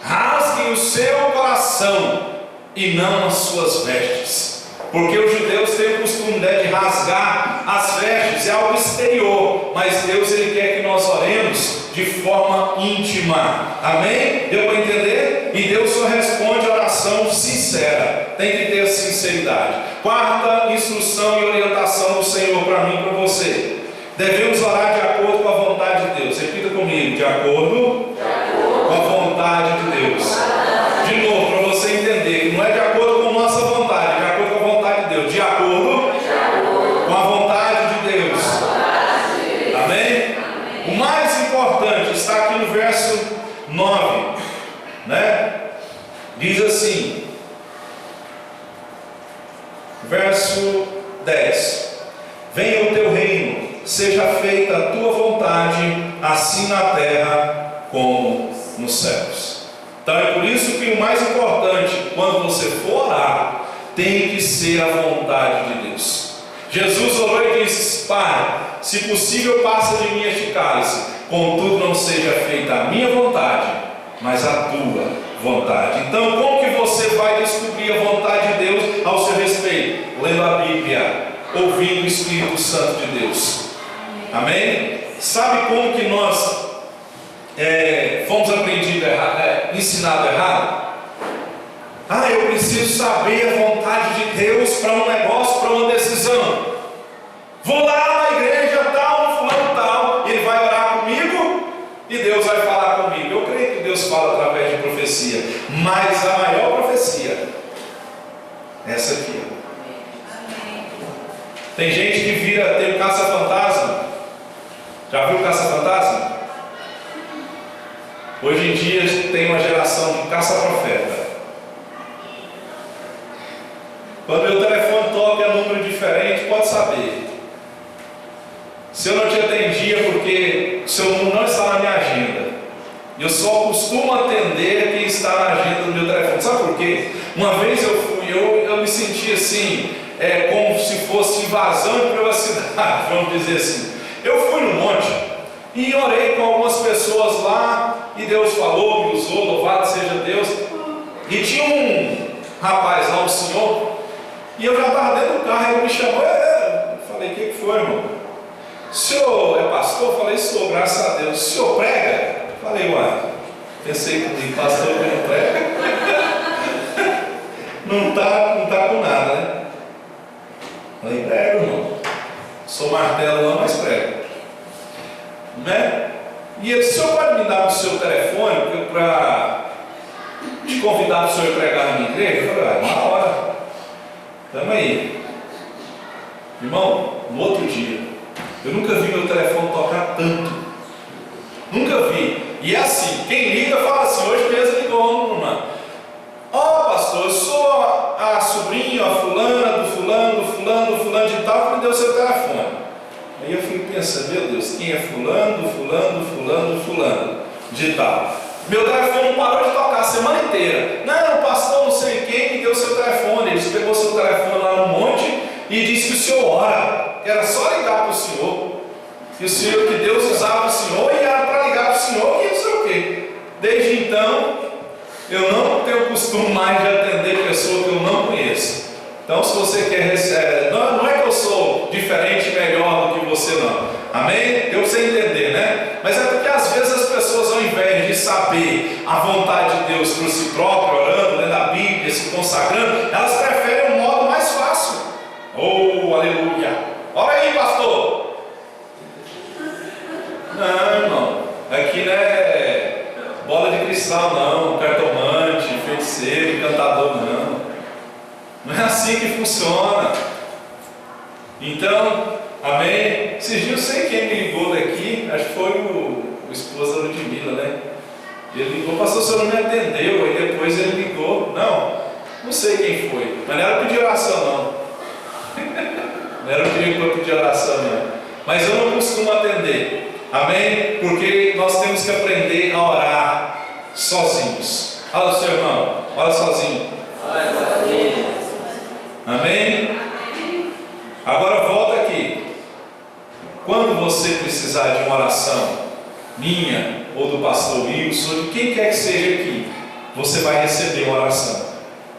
rasguem o seu coração e não as suas vestes. Porque os judeus têm o costume de rasgar as vestes, é algo exterior, mas Deus ele quer que nós oremos de forma íntima. Amém? Deu para entender? E Deus só responde a oração sincera. sincera, tem que ter sinceridade. Quarta instrução e orientação do Senhor para mim e para você: devemos orar de acordo com a vontade de Deus. Repita comigo: de acordo com a vontade de Deus. De novo, para você entender que não é de acordo com nossa vontade, é de acordo com a vontade de Deus. De acordo com a vontade de Deus. Amém? O mais importante está aqui no verso 9, né? Diz assim, verso 10: venha o teu reino, seja feita a tua vontade, assim na terra como nos céus. Então é por isso que o mais importante, quando você for orar, tem que ser a vontade de Deus. Jesus orou e disse: Pai, se possível, passa de mim este cálice, contudo não seja feita a minha vontade, mas a tua vontade. Então, como que você vai descobrir a vontade de Deus ao seu respeito? Lendo a Bíblia, ouvindo o Espírito Santo de Deus. Amém? Sabe como que nós fomos aprendidos errado, ensinado errado? Eu preciso saber a vontade de Deus para um negócio, para uma decisão. Vou lá na igreja tal, no fulano tal, ele vai orar comigo e Deus vai falar comigo. Eu creio que Deus fala através de profecia, mas a maior profecia é essa aqui. Tem gente que tem um caça-fantasma. Já viu caça-fantasma? Hoje em dia tem uma geração de caça-profeta. Quando meu telefone toca é número diferente, pode saber. Se eu não te atendia porque o seu número não está na minha agenda, eu só costumo atender quem está na agenda do meu telefone. Sabe por quê? Uma vez eu me senti assim, como se fosse invasão de privacidade, vamos dizer assim. Eu fui no monte e orei com algumas pessoas lá, e Deus falou, me usou, louvado seja Deus. E tinha um rapaz lá, um senhor, e eu já estava dentro do carro, ele me chamou, eu falei: o que foi, irmão? O senhor é pastor? Eu falei: sou, graças a Deus. O senhor prega? Eu falei: uai, pensei comigo, pastor que não prega. não tá com nada, né? Eu falei: prego, irmão. Sou martelo não, mas prego, né? E ele: o senhor pode me dar o seu telefone para te convidar para o senhor pregar na minha igreja? Eu falei: uma hora. Estamos aí. Irmão, no outro dia, eu nunca vi meu telefone tocar tanto. Nunca vi. E é assim, quem liga fala assim: hoje mesmo ligou uma. Pastor, eu sou a sobrinha, a fulana, do fulano de tal, que me deu seu telefone. Aí eu fui pensando: meu Deus, quem é fulano de tal? Meu telefone não parou de tocar a semana inteira. Não, o pastor não sei quem me deu seu telefone. Ele pegou seu telefone lá no monte e disse que o senhor ora, que era só ligar para o senhor, que o senhor, que Deus usava o senhor, e era para ligar para o senhor, e não sei o quê. Desde então, eu não tenho costume mais de atender pessoa que eu não conheço. Então, se você quer não é que eu sou diferente, melhor do que você, não. Amém? Deu para você entender, né? Mas é porque às vezes as pessoas, ao invés de saber a vontade de Deus por si próprio, orando, lendo a Bíblia, se consagrando, elas preferem um modo mais fácil. Oh, aleluia! Olha aí, pastor! Não, irmão, aqui não é bola de cristal, não, cartomante, feiticeiro, encantador, não. Não é assim que funciona. Então, amém? Esses dias eu sei quem me ligou daqui, acho que foi o esposo da Ludmilla, né? Ele ligou: pastor, o senhor não me atendeu. Aí depois ele ligou: não sei quem foi, mas não era pedir oração, não. Não era pedir oração, não. Mas eu não costumo atender, amém? Porque nós temos que aprender a orar sozinhos. Olha o seu irmão, ora sozinho. Amém? Agora volta aqui. Quando você precisar de uma oração minha ou do pastor Wilson, de quem quer que seja aqui, você vai receber uma oração.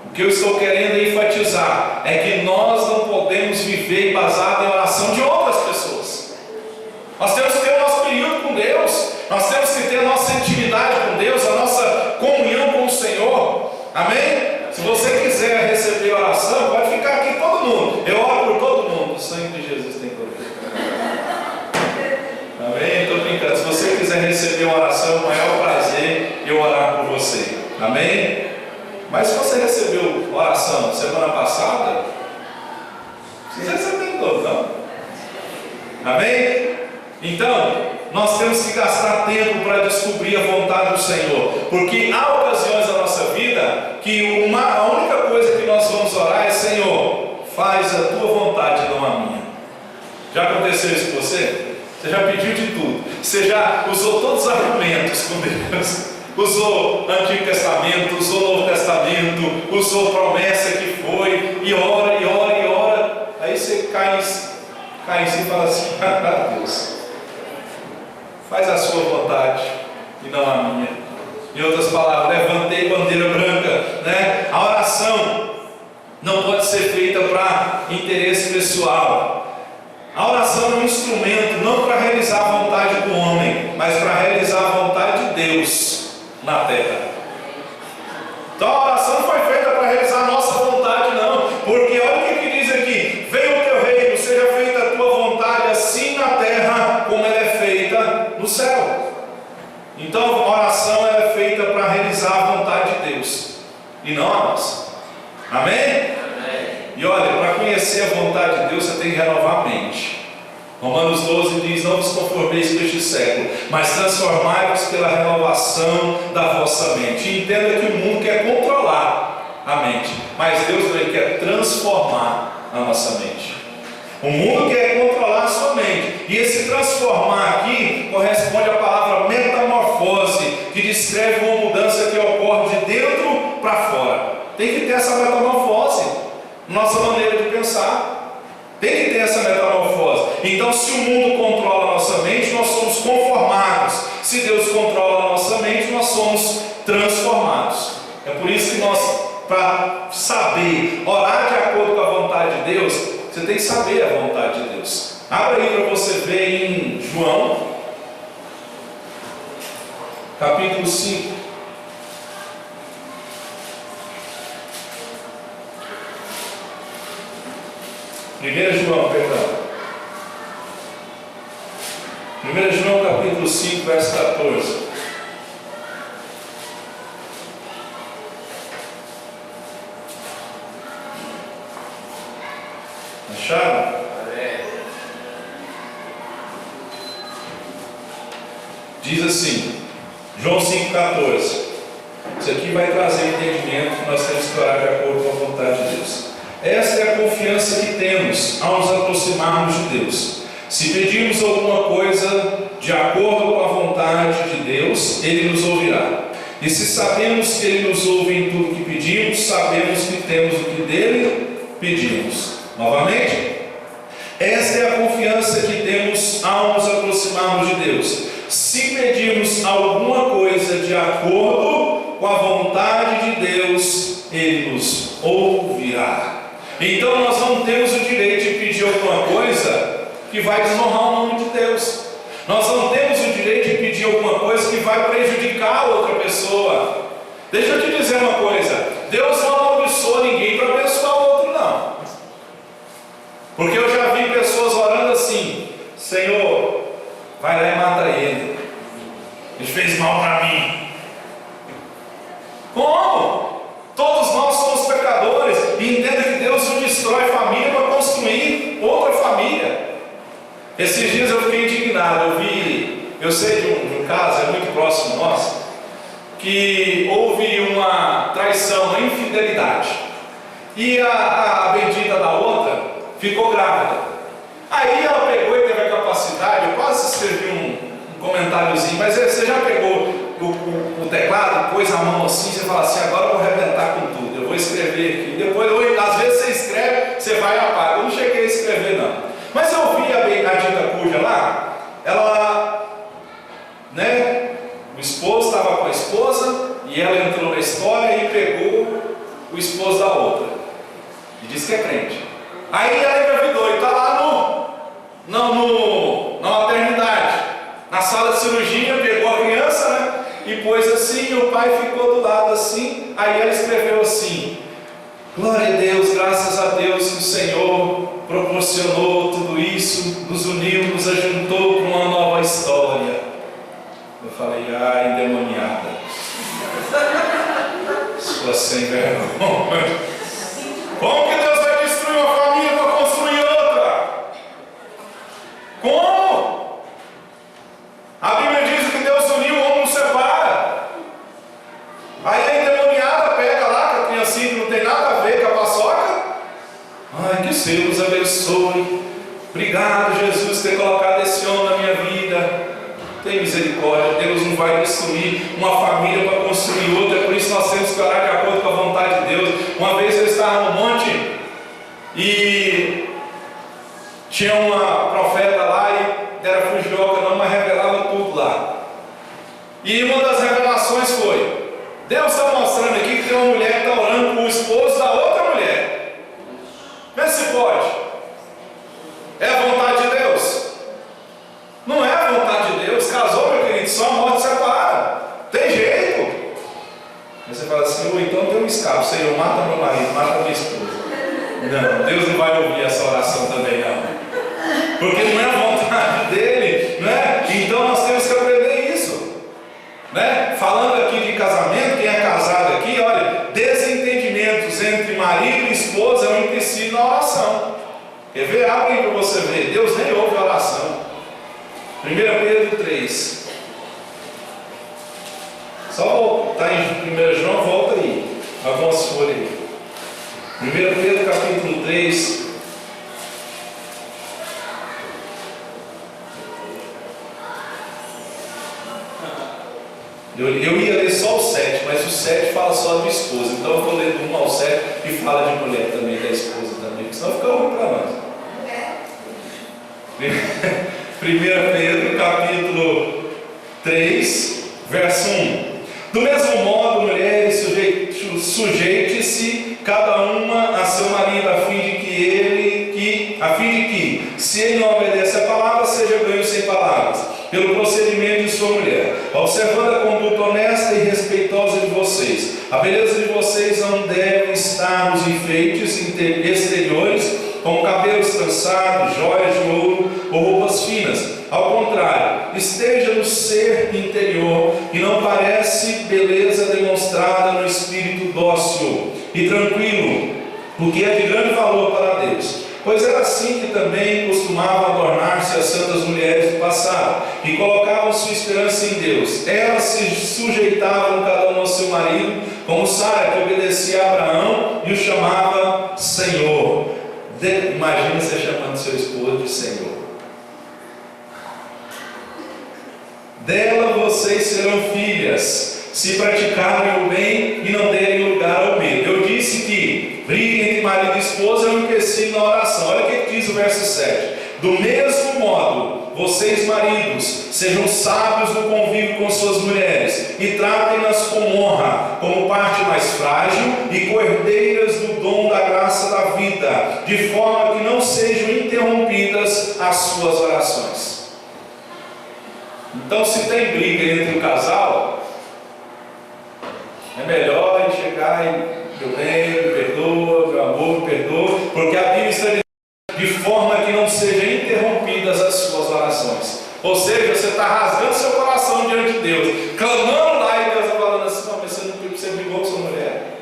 O que eu estou querendo enfatizar é que nós não podemos viver baseado em oração de outras pessoas. Nós temos que ter o nosso período com Deus, nós temos que ter a nossa intimidade com Deus, a nossa comunhão com o Senhor. Amém? Se você quiser receber Eu oro por todo mundo, o sangue de Jesus tem poder. Amém? Estou brincando. Se você quiser receber uma oração, é o maior prazer eu orar por você. Amém? Mas se você recebeu oração semana passada, você recebeu todo, não? Amém? Então, nós temos que gastar tempo para descobrir a vontade do Senhor, porque há ocasiões na nossa vida que a única coisa que nós vamos orar é: Senhor, faz a tua vontade, não a minha. Já aconteceu isso com você? Você já pediu de tudo, você já usou todos os argumentos com Deus, usou Antigo Testamento, usou Novo Testamento, usou promessa que foi, e ora, e ora, e ora, aí você cai em si e fala assim: ah, Deus, faz a sua vontade e não a minha. Em outras palavras, levantei bandeira branca, né? A oração não pode ser feita para interesse pessoal. A oração é um instrumento não para realizar a vontade do homem, mas para realizar a vontade de Deus na terra. Então a oração não foi feita para realizar a nossa vontade, não, porque olha o que diz aqui: venha o teu reino, seja feita a tua vontade, assim na terra como ela é feita no céu. Então a oração é feita para realizar a vontade de Deus e não a nossa. Amém? E olha, para conhecer a vontade de Deus, você tem que renovar a mente. Romanos 12 diz: não vos conformeis com este século, mas transformai-vos pela renovação da vossa mente. E entenda que o mundo quer controlar a mente, mas Deus ele quer transformar a nossa mente. O mundo quer controlar a sua mente, e esse transformar aqui corresponde à palavra metamorfose, que descreve uma mudança que ocorre de dentro para fora. Tem que ter essa metamorfose. Nossa maneira de pensar tem que ter essa metamorfose. Então, se o mundo controla a nossa mente, nós somos conformados. Se Deus controla a nossa mente, nós somos transformados. É por isso que nós, para saber orar de acordo com a vontade de Deus, você tem que saber a vontade de Deus. Abra aí para você ver em João, capítulo 5. 1 João, perdão. 1 João capítulo 5, verso 14. Acharam? Diz assim, João 5,14. Isso aqui vai trazer entendimento que nós temos que orar de acordo com a vontade de Deus. Essa é a confiança que temos ao nos aproximarmos de Deus. Se pedirmos alguma coisa de acordo com a vontade de Deus, Ele nos ouvirá. E se sabemos que Ele nos ouve em tudo que pedimos, sabemos que temos o que dele pedimos. Novamente, esta é a confiança que temos ao nos aproximarmos de Deus. Se pedirmos alguma coisa de acordo com a vontade de Deus, Ele nos ouvirá. Então nós não temos o direito de pedir alguma coisa que vai desonrar o nome de Deus. Nós não temos o direito de pedir alguma coisa que vai prejudicar outra pessoa. Deixa eu te dizer uma coisa: Deus não abençoa ninguém para abençoar o outro, não. Porque eu já vi pessoas orando assim: Senhor, vai lá e mata ele fez mal para mim. Como? Todos nós somos pecadores, e entenda que Deus não destrói família para construir outra família. Esses dias eu fiquei indignado. Eu sei de um caso, é muito próximo nosso, que houve uma traição, uma infidelidade, e a bendita da outra ficou grávida. Aí ela pegou e teve a capacidade, eu quase escrevi um comentáriozinho, mas você já pegou o teclado, pôs a mão assim, você fala assim: agora eu vou arrebentar com tudo, eu vou escrever aqui. Depois, às vezes você escreve, você vai e apaga. Eu não cheguei a escrever não, mas eu vi a dita cuja lá, ela, né, o esposo estava com a esposa, e ela entrou na história e pegou o esposo da outra, e disse que é crente. Aí ela engravidou e está lá na maternidade, na sala de cirurgia, pegou a criança, né, e pôs assim, e o pai ficou do lado assim. Aí ela escreveu assim: glória a Deus, graças a Deus que o Senhor proporcionou tudo isso, nos uniu, nos ajuntou para uma nova história. Eu falei, endemoniada, sua sem vergonha. Como que Deus vai destruir uma família para construir outra? Como? A Bíblia diz que Deus uniu, o homem não separa. Aí a endemoniada pega lá, que a criancinha que não tem nada a ver com a paçoca. Ai, que o Senhor nos abençoe. Obrigado, Jesus, por ter colocado esse homem na minha vida. Tem misericórdia. Deus não vai destruir uma família para construir outra. É por isso que nós temos que orar de acordo com a vontade de Deus. Uma vez eu estava no monte e tinha uma profeta lá e era fugioca não, mas revelava tudo lá. E uma das revelações foi: Deus está mostrando aqui que tem uma mulher que está orando por o esposo da outra mulher. Vê se pode. É a vontade de Deus? Não é a vontade de Deus. Casou, meu querido, só a morte separa. Tem jeito. Aí você fala assim: então tem um escape, Senhor, mata meu marido, mata minha esposa. Não, Deus não vai ouvir essa oração também, não. Porque não é a vontade dele, né? Então nós temos que aprender isso, né? Falando aqui de casamento, quem é casado aqui, olha, desentendimentos entre marido e esposa é um empecilho na oração. Quer ver? Abre aí para você ver. Deus nem ouve a oração. 1 Pedro 3. Só voltar em 1 João, volta aí. Algumas folhas aí. 1 Pedro capítulo 3. Eu ia ler só o 7, mas o 7 fala só do esposo. Então eu vou ler do 1 ao 7 e fala de mulher também, da esposa também, porque senão fica ruim para nós. 1 Pedro capítulo 3, verso 1. Do mesmo modo, mulheres, sujeite-se cada uma a seu marido, a fim de que, se ele não obedece a palavra, seja ganho sem palavras, pelo procedimento de sua mulher, observando a conduta honesta e respeitosa de vocês. A beleza de vocês não deve estar nos enfeites exteriores, como cabelos trançados, joias de ouro ou roupas finas. Ao contrário, esteja no ser interior, e não parece beleza demonstrada no espírito dócil e tranquilo, porque é de grande valor para Deus. Pois era assim que também costumavam adornar-se as santas mulheres do passado, e colocavam sua esperança em Deus. Elas se sujeitavam cada um ao seu marido, como Sara, que obedecia a Abraão e o chamava Senhor. Imagina você chamando seu esposo de Senhor. Dela vocês serão filhas, se praticarem o bem e não derem lugar ao medo. Eu disse que briga entre marido e esposa é um empecilho na oração. Olha o que diz o verso 7. Do mesmo modo, vocês maridos, sejam sábios no convívio com suas mulheres, e tratem-nas com honra, como parte mais frágil e coerdeiras do dom da graça da vida, de forma que não sejam interrompidas as suas orações. Então, se tem briga entre o casal, é melhor ele chegar e: meu bem, me perdoa, meu amor, me perdoa, porque a Bíblia está dizendo de forma que não sejam interrompidas as suas orações. Ou seja, você está rasgando seu coração diante de Deus, clamando lá, e Deus está falando assim: não, mas você brigou com sua mulher.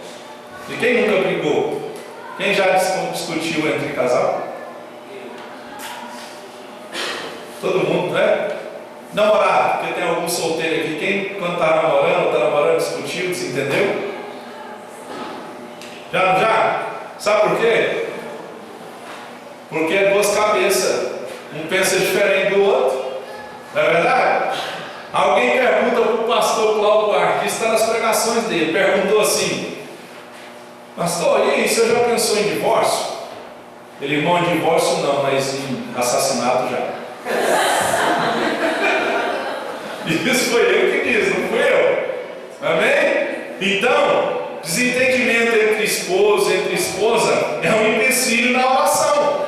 E quem nunca brigou? Quem já discutiu entre casal? Todo mundo, né? Namorado, porque tem algum solteiro aqui. Quem, quando está namorando, discutiu, desentendeu? Já? Sabe por quê? Porque é duas cabeças, um pensa diferente do outro, não é verdade? Alguém pergunta para o pastor Cláudio Duarte, que está nas pregações dele, perguntou assim: pastor, e aí, o senhor já pensou em divórcio? Ele: irmão, em divórcio não, mas em assassinato já. Isso foi ele que disse, não fui eu. Amém? Então, desentendimento entre esposo e esposa é um empecilho na oração.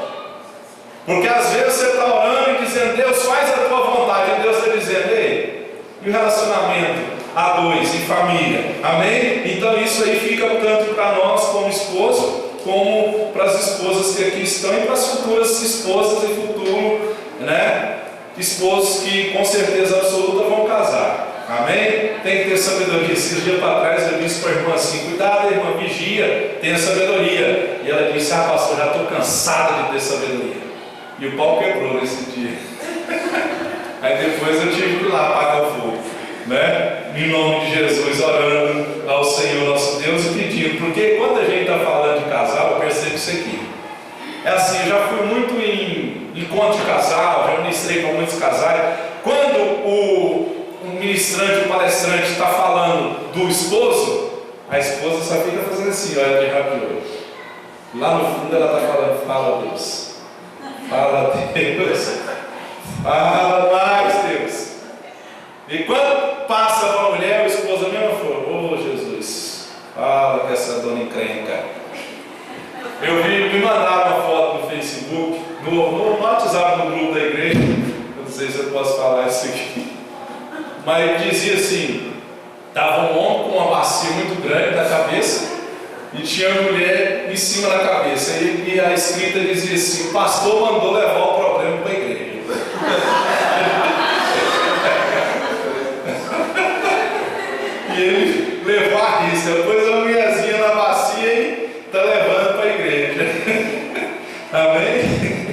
Porque às vezes você está orando e dizendo: Deus, faz a tua vontade, e Deus está dizendo: ei, e o relacionamento a dois, em família? Amém? Então isso aí fica tanto para nós como esposo, como para as esposas que aqui estão e para as futuras esposas e futuro, né, esposos que com certeza absoluta vão casar. Amém? Tem que ter sabedoria. Esses dias para trás eu disse para a irmã assim: cuidado, irmã, vigia, tenha sabedoria. E ela disse: pastor, já estou cansada de ter sabedoria. E o pau quebrou nesse dia. Aí depois eu tive que ir lá apagar o fogo, né? Em nome de Jesus, orando ao Senhor nosso Deus e pedindo. Porque quando a gente está falando de casal, eu percebo isso aqui. É assim, eu já fui muito em encontro de casal, já ministrei com muitos casais. Quando o ministrante, o palestrante está falando do esposo, a esposa só fica fazendo assim, olha de rápido. Lá no fundo ela está falando: fala Deus, fala Deus, fala mais Deus. E quando passa para a mulher, o esposo mesmo falou: Jesus, fala com essa dona encrenca. Me mandaram uma foto no Facebook, no WhatsApp, no grupo da igreja. Eu não sei se eu posso falar isso aqui, mas dizia assim: estava um homem com uma bacia muito grande na cabeça e tinha a mulher em cima da cabeça, e a escrita dizia assim: o pastor mandou levar o problema para a igreja. E ele levou a risca, depois a mulherzinha na bacia e está levando para a igreja. Amém?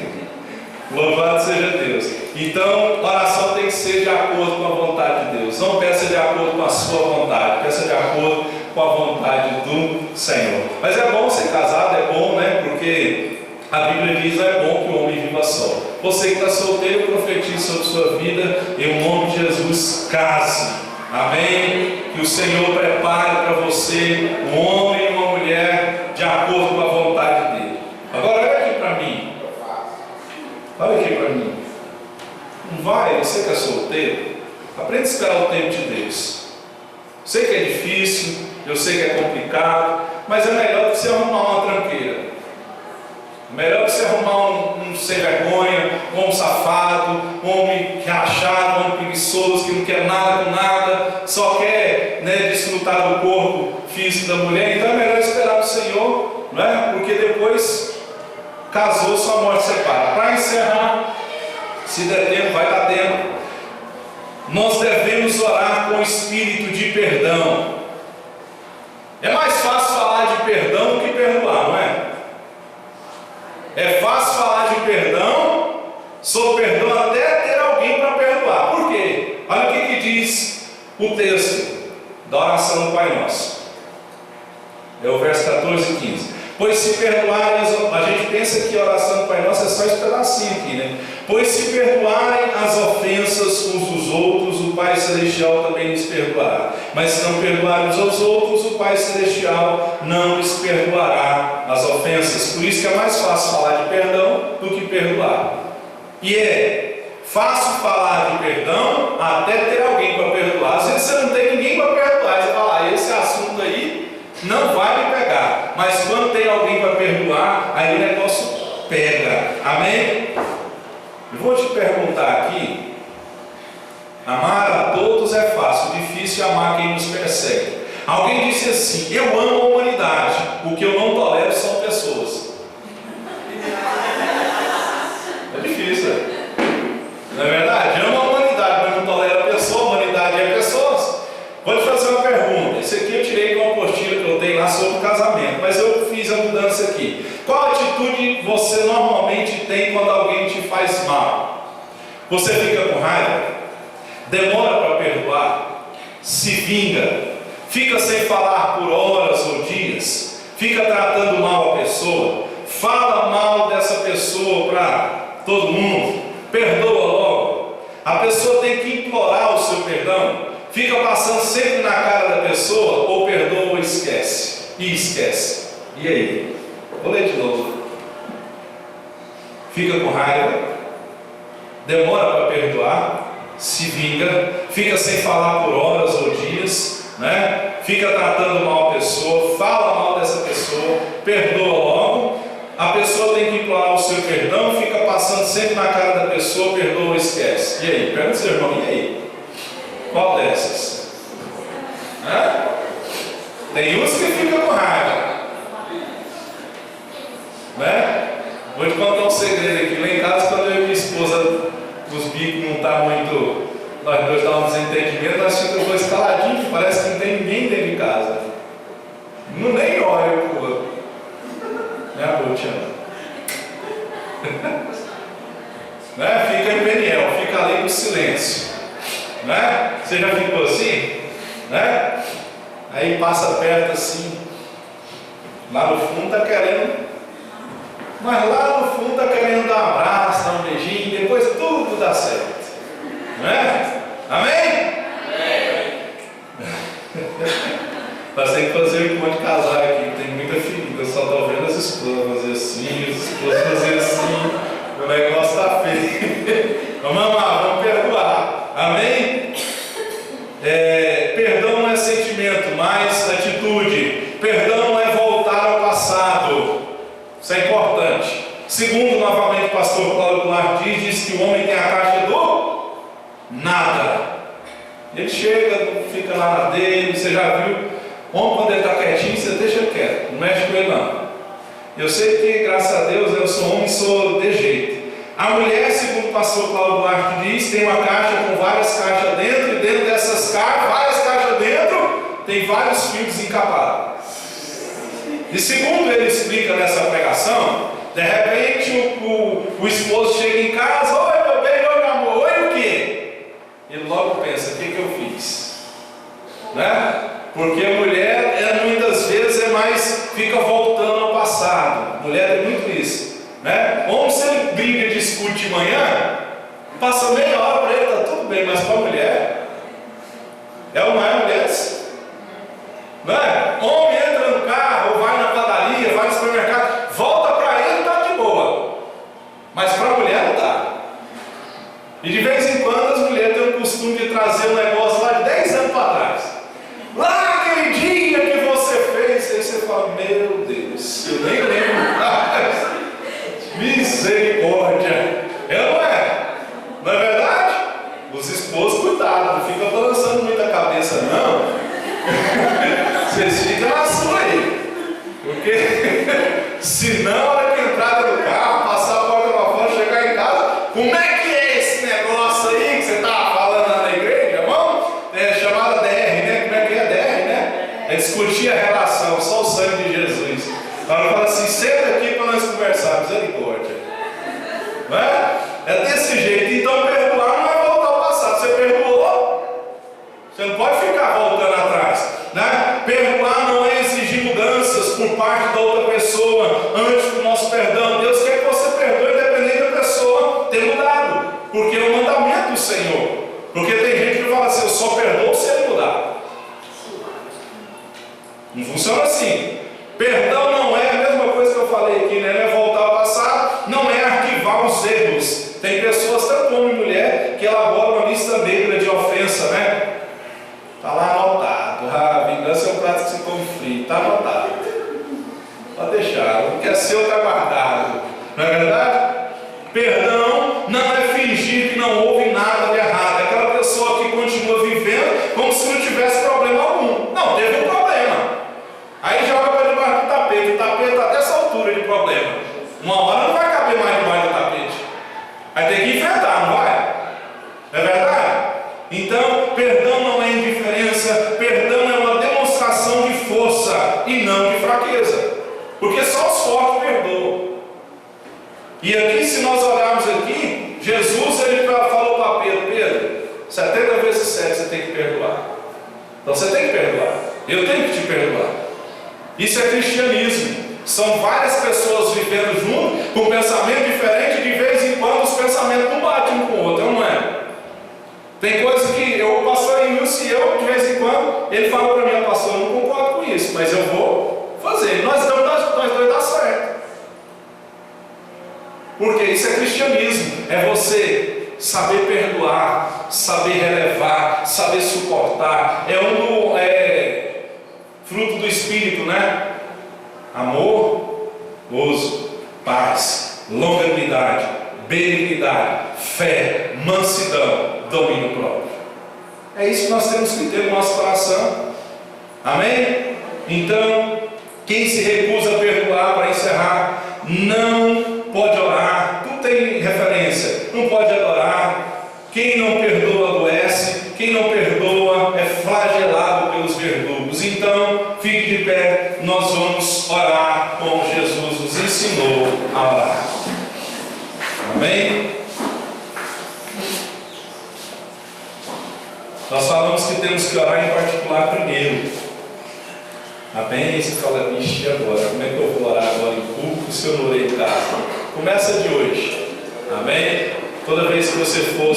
Louvado seja Deus. Então, oração tem que ser de acordo com a vontade de Deus. Não peça de acordo com a sua vontade, peça de acordo com a vontade do Senhor. Mas é bom ser casado, é bom, né? Porque a Bíblia diz: é bom que o homem viva só. Você que está solteiro, profetize sobre sua vida, em nome de Jesus, case. Amém? Que o Senhor prepare para você um homem e uma mulher de acordo com a vontade dele. Agora olha aqui para mim. Olha aqui para mim. Não vai, você que é solteiro, aprenda a esperar o tempo de Deus. Sei que é difícil, eu sei que é complicado, mas é melhor que você arrumar uma tranqueira. Melhor que você arrumar um sem vergonha, um safado, um homem reachado, um homem preguiçoso, que não quer nada com nada, só quer, né, desfrutar do corpo físico da mulher. Então é melhor esperar o Senhor, não é? Porque depois casou, sua morte separa. Para encerrar, se der tempo, vai dar tempo. Nós devemos orar com espírito de perdão. É mais fácil falar de perdão do que perdoar, não é? É fácil falar de perdão, sobre perdão, até ter alguém para perdoar. Por quê? Olha o que diz o texto da oração do Pai Nosso. É o verso 14 e 15. Pois se perdoarem, a gente pensa que a oração do Pai Nosso é só esse pedacinho aqui, né? Pois se perdoarem as ofensas uns dos outros, o Pai Celestial também lhes perdoará. Mas se não perdoarem uns aos outros, o Pai Celestial não lhes perdoará as ofensas. Por isso que é mais fácil falar de perdão do que perdoar. E é fácil falar de perdão até ter alguém para perdoar. Às vezes você não tem ninguém para perdoar, você fala: esse assunto aí não vai me pegar. Mas quando tem alguém para perdoar, aí o negócio pega. Amém? Eu vou te perguntar aqui: amar a todos é fácil, difícil é amar quem nos persegue. Alguém disse assim: eu amo a humanidade, o que eu não tolero são pessoas. É difícil, né? Não é verdade? Amo a humanidade, mas não tolero a pessoa. A humanidade é pessoas. Vou te fazer uma pergunta. Isso aqui eu tirei de uma apostila que eu tenho lá sobre o casamento, mas eu fiz a mudança aqui. Qual atitude você normalmente tem quando alguém te faz mal? Você fica com raiva? Demora para perdoar? Se vinga? Fica sem falar por horas ou dias? Fica tratando mal a pessoa? Fala mal dessa pessoa para todo mundo? Perdoa logo? A pessoa tem que implorar o seu perdão? Fica passando sempre na cara da pessoa, ou perdoa ou esquece? E esquece. E aí? Vou ler de novo. Fica com raiva? Demora para perdoar? Se vinga? Fica sem falar por horas ou dias, né? Fica tratando mal a pessoa, fala mal dessa pessoa, perdoa logo. A pessoa tem que implorar o seu perdão, fica passando sempre na cara da pessoa, perdoa ou esquece. E aí? Pergunta ao seu irmão: e aí? Qual dessas? Tem uns que ficam com raiva. né? Vou te contar um segredo aqui. Lá em casa, quando eu e minha esposa, os bicos não tá muito, nós dois estávamos em desentendimento, nós ficamos dois caladinhos, parece que não tem ninguém dentro de casa. Não nem olha pro outro. Né, amor, te amo. Né? Fica em Peniel, fica ali no silêncio. Né? Você já ficou assim? Né? Aí passa perto assim. Lá no fundo tá querendo. Mas lá no fundo está querendo dar um abraço, dar um beijinho, depois tudo dá certo. Não é? Amém? Amém. Nós temos que fazer o encontro de casar aqui, tem muita ferida, eu só estou vendo as esposas fazer assim, as esposas fazer assim, o negócio está feio. Vamos amar, vamos perdoar. Amém? Perdão não é sentimento, mas atitude. Perdão não é voltar ao passado. Isso é importante. Segundo, novamente, o pastor Paulo Goulart diz que o homem tem a caixa do nada. Ele chega, fica lá na dele, você já viu? O homem, quando ele está quietinho, você deixa ele quieto, não mexe com ele não. Eu sei que, graças a Deus, eu sou homem e sou de jeito. A mulher, segundo o pastor Paulo Goulart diz, tem uma caixa com várias caixas dentro, e dentro dessas caixas, várias caixas dentro, tem vários fios encapados. E segundo ele explica nessa pregação, de repente o esposo chega em casa, oi meu bem, oi meu amor, oi o quê? Ele logo pensa, o que eu fiz? Né? Porque a mulher, muitas vezes, fica voltando ao passado. A mulher tem muito isso. Né? Homem, se ele briga e discute de manhã, passa meia hora para ele, está tudo bem, mas para a mulher, é o mais mulher. Não é? Homem entra no carro, ou vai na padaria, vai no supermercado, volta para ele e está de boa. Mas para a mulher não está. E de vez em quando as mulheres têm o costume de trazer um negócio lá de 10 anos para trás. Lá aquele dia que você fez, aí você fala, meu Deus, eu nem lembro mais. Misericórdia. Não é? Não é verdade? Os esposos, cuidado, não fica balançando muito a cabeça não. Vocês ficam na sua aí. Porque se não, a hora que entrar no carro, passar a porta para fora, chegar em casa, como é que é esse negócio aí que você estava falando lá na igreja, irmão? É chamada DR, né? Como é que é DR, né? É discutir a relação, só o sangue de Jesus. Ela fala assim, senta aqui para nós conversar, misericórdia. Não é? É desse jeito. Então perdoar não é voltar ao passado. Você perdoou, você não pode ficar voltando atrás. Né? Perdoar não é exigir mudanças por parte da outra pessoa antes do nosso perdão. Deus quer que você perdoe independente da pessoa ter mudado, porque é o mandamento do Senhor. Porque tem gente que fala assim, eu só perdoo se ele mudar. Não funciona assim. Perdão não é a mesma coisa que eu falei aqui, né? Não é voltar ao passado, não é arquivar os erros. Tem pessoas, tanto homem e mulher, que elaboram uma lista negra de ofensa, né? Está lá anotado. A vingança é um prato que se come frio. Está anotado. Pode deixar. O que é seu está guardado. Não é verdade? Perdão não é fingir que não houve nada de errado. É aquela pessoa que continua vivendo como se não tivesse problema algum. Não, teve um problema. Aí joga para debaixo do tapete. O tapete está até essa altura de problema. Uma hora não vai caber mais debaixo do tapete. Vai ter que enfrentar, não vai? Não é verdade? Então, perdão não é indiferença, perdão é uma demonstração de força e não de fraqueza, porque só os fortes perdoam. E aqui, se nós olharmos aqui, Jesus ele falou para Pedro, Pedro, 70 vezes 7 você tem que perdoar. Então você tem que perdoar, eu tenho que te perdoar. Isso é cristianismo. São várias pessoas vivendo junto, com pensamento diferente, de vez em quando os pensamentos não batem um com o outro, não é? Tem coisa que o pastor Wilson e eu, de vez em quando, ele fala para mim, pastor, eu não concordo com isso, mas eu vou fazer. Nós dois dá certo. Porque isso é cristianismo, é você saber perdoar, saber relevar, saber suportar. É fruto do Espírito, né? Amor, gozo, paz, longanimidade, benignidade, fé, mansidão, domínio próprio. É isso que nós temos que ter no nosso coração. Amém? Então, Quem se recusa a perdoar, para encerrar, não pode orar. Tudo tem referência. Não pode adorar. Quem não perdoa adoece. Quem não perdoa é flagelado pelos verdugos. Então, fique de pé. Nós vamos orar como Jesus nos ensinou a orar. Amém? Nós falamos que temos que orar em particular primeiro. Amém? Você fala, vixe, agora? Como é que eu vou orar agora em público se eu não orei em casa? Começa de hoje. Amém? Toda vez que você for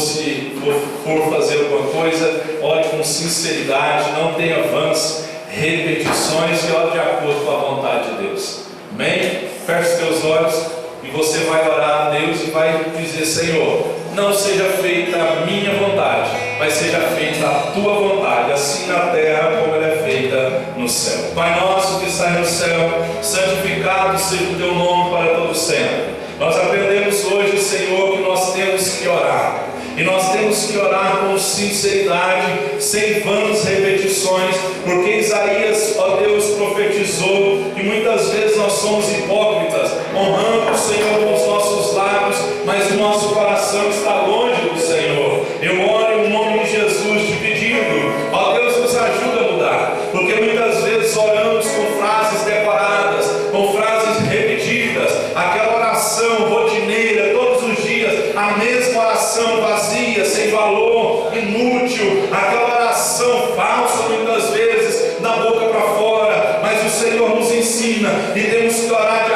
fazer alguma coisa, ore com sinceridade, não tenha vãs repetições e ore de acordo com a vontade de Deus. Amém? Feche os teus olhos e você vai orar a Deus e vai dizer: Senhor, não seja feita a minha vontade, mas seja feita a tua vontade, assim na terra como ela é feita no céu. Pai nosso que está no céu, santificado seja o teu nome para todo sempre. Nós aprendemos hoje, Senhor, que nós temos que orar. E nós temos que orar com sinceridade, sem vãs repetições, porque Isaías, ó Deus, profetizou que muitas vezes nós somos hipócritas, honrando o Senhor com os nossos lábios, mas o nosso coração está longe do Senhor. Eu oro em nome de Jesus te pedindo, ó Deus, nos ajuda a mudar, porque muitas vezes oramos com frases decoradas, com frases repetidas, aquela oração rotineira, todos os dias, a mesma oração vazia, sem valor, inútil, aquela oração falsa muitas vezes, da boca para fora. Mas o Senhor nos ensina e temos que orar